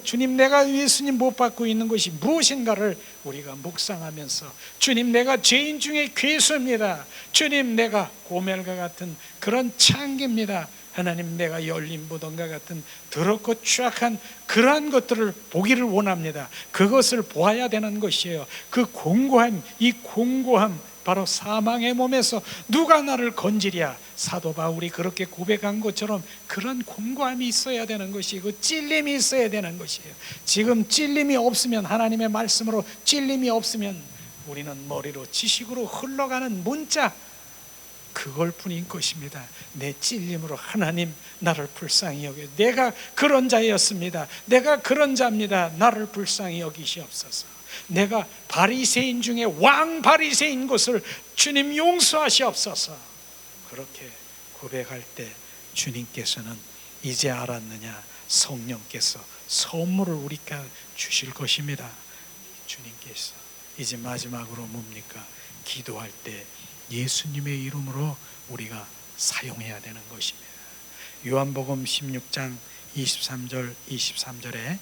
Speaker 1: 주님 내가 예수님 못 받고 있는 것이 무엇인가를 우리가 묵상하면서, 주님 내가 죄인 중에 괴수입니다, 주님 내가 고멜과 같은 그런 창기입니다, 하나님 내가 열린 무덤과 같은 더럽고 추악한 그러한 것들을 보기를 원합니다. 그것을 보아야 되는 것이에요. 그 공고함, 이 공고함, 바로 사망의 몸에서 누가 나를 건지랴, 사도 바울이 그렇게 고백한 것처럼 그런 공고함이 있어야 되는 것이고 찔림이 있어야 되는 것이에요. 지금 찔림이 없으면, 하나님의 말씀으로 찔림이 없으면 우리는 머리로 지식으로 흘러가는 문자, 그걸 뿐인 것입니다. 내 찔림으로 하나님 나를 불쌍히 여겨, 내가 그런 자였습니다, 내가 그런 자입니다, 나를 불쌍히 여기시옵소서. 내가 바리새인 중에 왕 바리새인 것을 주님 용서하시옵소서. 그렇게 고백할 때 주님께서는 이제 알았느냐, 성령께서 선물을 우리가 주실 것입니다. 주님께서 이제 마지막으로 뭡니까? 기도할 때 예수님의 이름으로 우리가 사용해야 되는 것입니다. 요한복음 16장 23절 23절에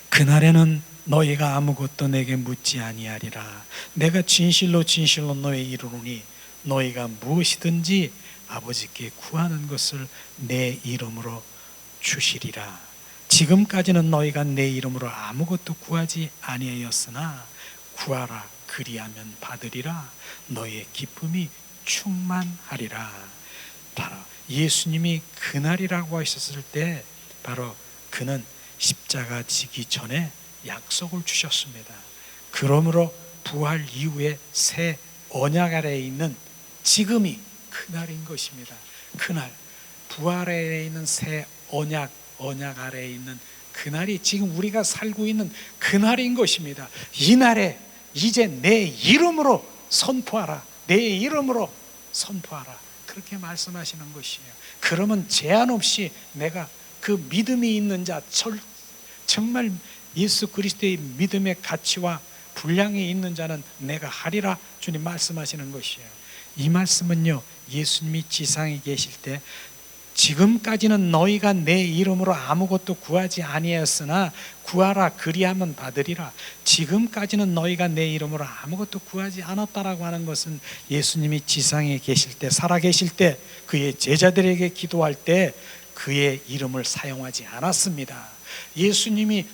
Speaker 1: 그날에는 너희가 아무것도 내게 묻지 아니하리라. 내가 진실로 진실로 너희 이르노니 너희가 무엇이든지 아버지께 구하는 것을 내 이름으로 주시리라. 지금까지는 너희가 내 이름으로 아무것도 구하지 아니하였으나 구하라, 그리하면 받으리라. 너희의 기쁨이 충만하리라. 바로 예수님이 그날이라고 하셨을 때 바로 그는 십자가 지기 전에 약속을 주셨습니다. 그러므로 부활 이후에 새 언약 아래에 있는 지금이 그날인 것입니다. 그날 부활 아래에 있는 새 언약 아래에 있는 그날이 지금 우리가 살고 있는 그날인 것입니다. 이 날에 이제 내 이름으로 선포하라, 내 이름으로 선포하라, 그렇게 말씀하시는 것이에요. 그러면 제한 없이 내가 그 믿음이 있는 자, 정말 예수 그리스도의 믿음의 가치와 분량이 있는 자는 내가 하리라 주님 말씀하시는 것이에요. 이 말씀은요, 예수님이 지상에 계실 때 지금까지는 너희가 내 이름으로 아무것도 구하지 아니하였으나 구하라, 그리하면 받으리라. 지금까지는 너희가 내 이름으로 아무것도 구하지 않았다라고 하는 것은 예수님이 지상에 계실 때, 살아 계실 때 그의 제자들에게 기도할 때 그의 이름을 사용하지 않았습니다. 예수님이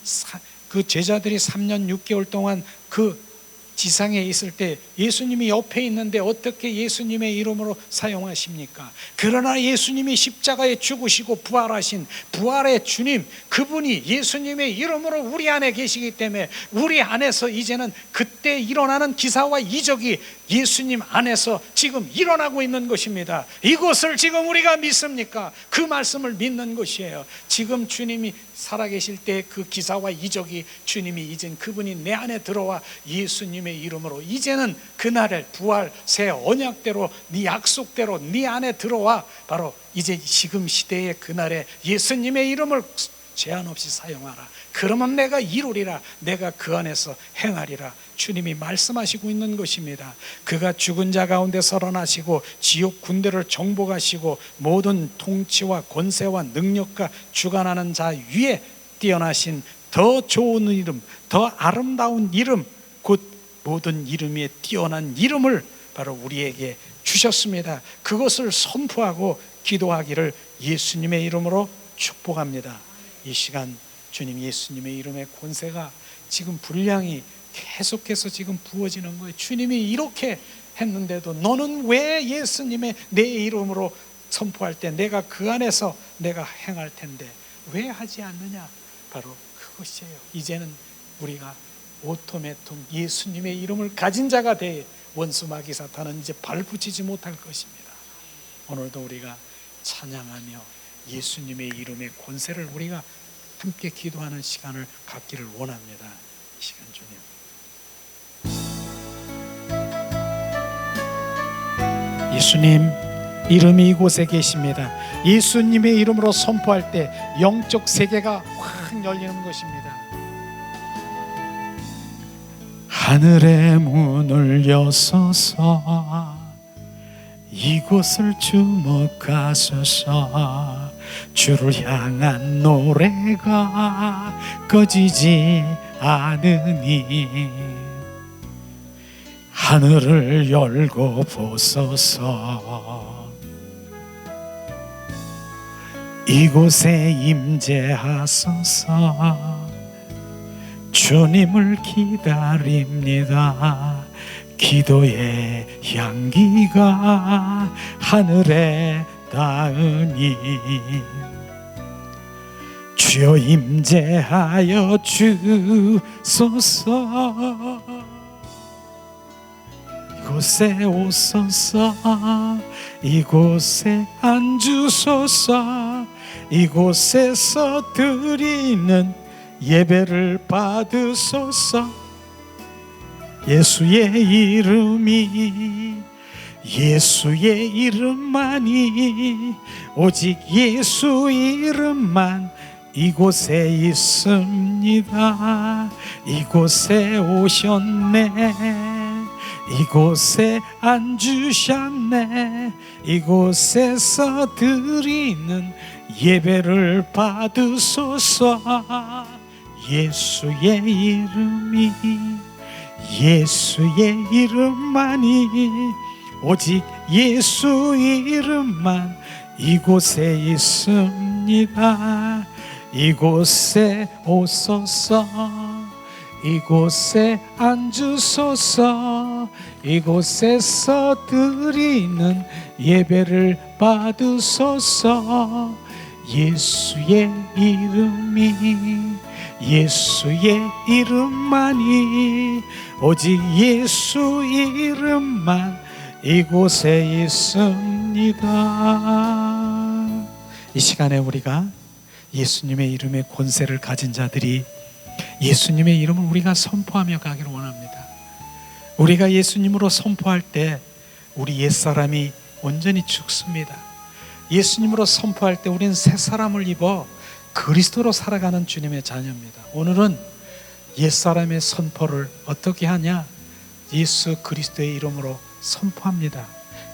Speaker 1: 그 제자들이 3년 6개월 동안 그 지상에 있을 때 예수님이 옆에 있는데 어떻게 예수님의 이름으로 사용하십니까? 그러나 예수님이 십자가에 죽으시고 부활하신 부활의 주님, 그분이 예수님의 이름으로 우리 안에 계시기 때문에 우리 안에서 이제는 그때 일어나는 기사와 이적이 예수님 안에서 지금 일어나고 있는 것입니다. 이것을 지금 우리가 믿습니까? 그 말씀을 믿는 것이에요. 지금 주님이 살아계실 때 그 기사와 이적이 주님이 이젠 그분이 내 안에 들어와 예수님의 이름으로 이제는 그날의 부활 새 언약대로 네 약속대로 네 안에 들어와 바로 이제 지금 시대의 그날에 예수님의 이름을 제한 없이 사용하라. 그러면 내가 이루리라. 내가 그 안에서 행하리라. 주님이 말씀하시고 있는 것입니다. 그가 죽은 자 가운데 살아나시고 지옥 군대를 정복하시고 모든 통치와 권세와 능력과 주관하는 자 위에 뛰어나신 더 좋은 이름, 더 아름다운 이름, 곧 모든 이름 위에 뛰어난 이름을 바로 우리에게 주셨습니다. 그것을 선포하고 기도하기를 예수님의 이름으로 축복합니다. 이 시간 주님 예수님의 이름의 권세가 지금 분량이 계속해서 지금 부어지는 거예요. 주님이 이렇게 했는데도 너는 왜 예수님의 내 이름으로 선포할 때 내가 그 안에서 내가 행할 텐데 왜 하지 않느냐? 바로 그것이에요. 이제는 우리가 오토매통 예수님의 이름을 가진 자가 돼 원수 마귀 사탄은 이제 발붙이지 못할 것입니다. 오늘도 우리가 찬양하며 예수님의 이름의 권세를 우리가 함께 기도하는 시간을 갖기를 원합니다. 이 시간 주님 예수님 이름이 이곳에 계십니다. 예수님의 이름으로 선포할 때 영적 세계가 확 열리는 것입니다. 하늘의 문을 여소서 이곳을 주목하소서. 주를 향한 노래가 꺼지지 않으니 하늘을 열고 보소서. 이곳에 임재하소서. 주님을 기다립니다. 기도의 향기가 하늘에 닿으니 주여 임재하여 주소서. 이곳에 오소서. 이곳에 앉으소서. 이곳에서 드리는 예배를 받으소서. 예수의 이름이, 예수의 이름만이, 오직 예수 이름만 이곳에 있습니다. 이곳에 오셨네. 이곳에 앉으셨네. 이곳에서 드리는 예배를 받으소서. 예수의 이름이, 예수의 이름만이, 오직 예수 이름만 이곳에 있습니다. 이곳에 오소서. 이곳에 앉으소서. 이곳에서 드리는 예배를 받으소서. 예수의 이름이, 예수의 이름만이, 오직 예수 이름만 이곳에 있습니다. 이 시간에 우리가 예수님의 이름의 권세를 가진 자들이 예수님의 이름을 우리가 선포하며 가기를 원합니다. 우리가 예수님으로 선포할 때 우리 옛사람이 온전히 죽습니다. 예수님으로 선포할 때 우리는 새 사람을 입어 그리스도로 살아가는 주님의 자녀입니다. 오늘은 옛사람의 선포를 어떻게 하냐? 예수 그리스도의 이름으로 선포합니다.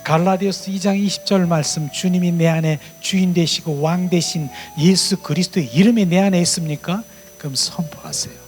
Speaker 1: 갈라디아서 2장 20절 말씀, 주님이 내 안에 주인 되시고 왕 되신 예수 그리스도의 이름이 내 안에 있습니까? 그럼 선포하세요.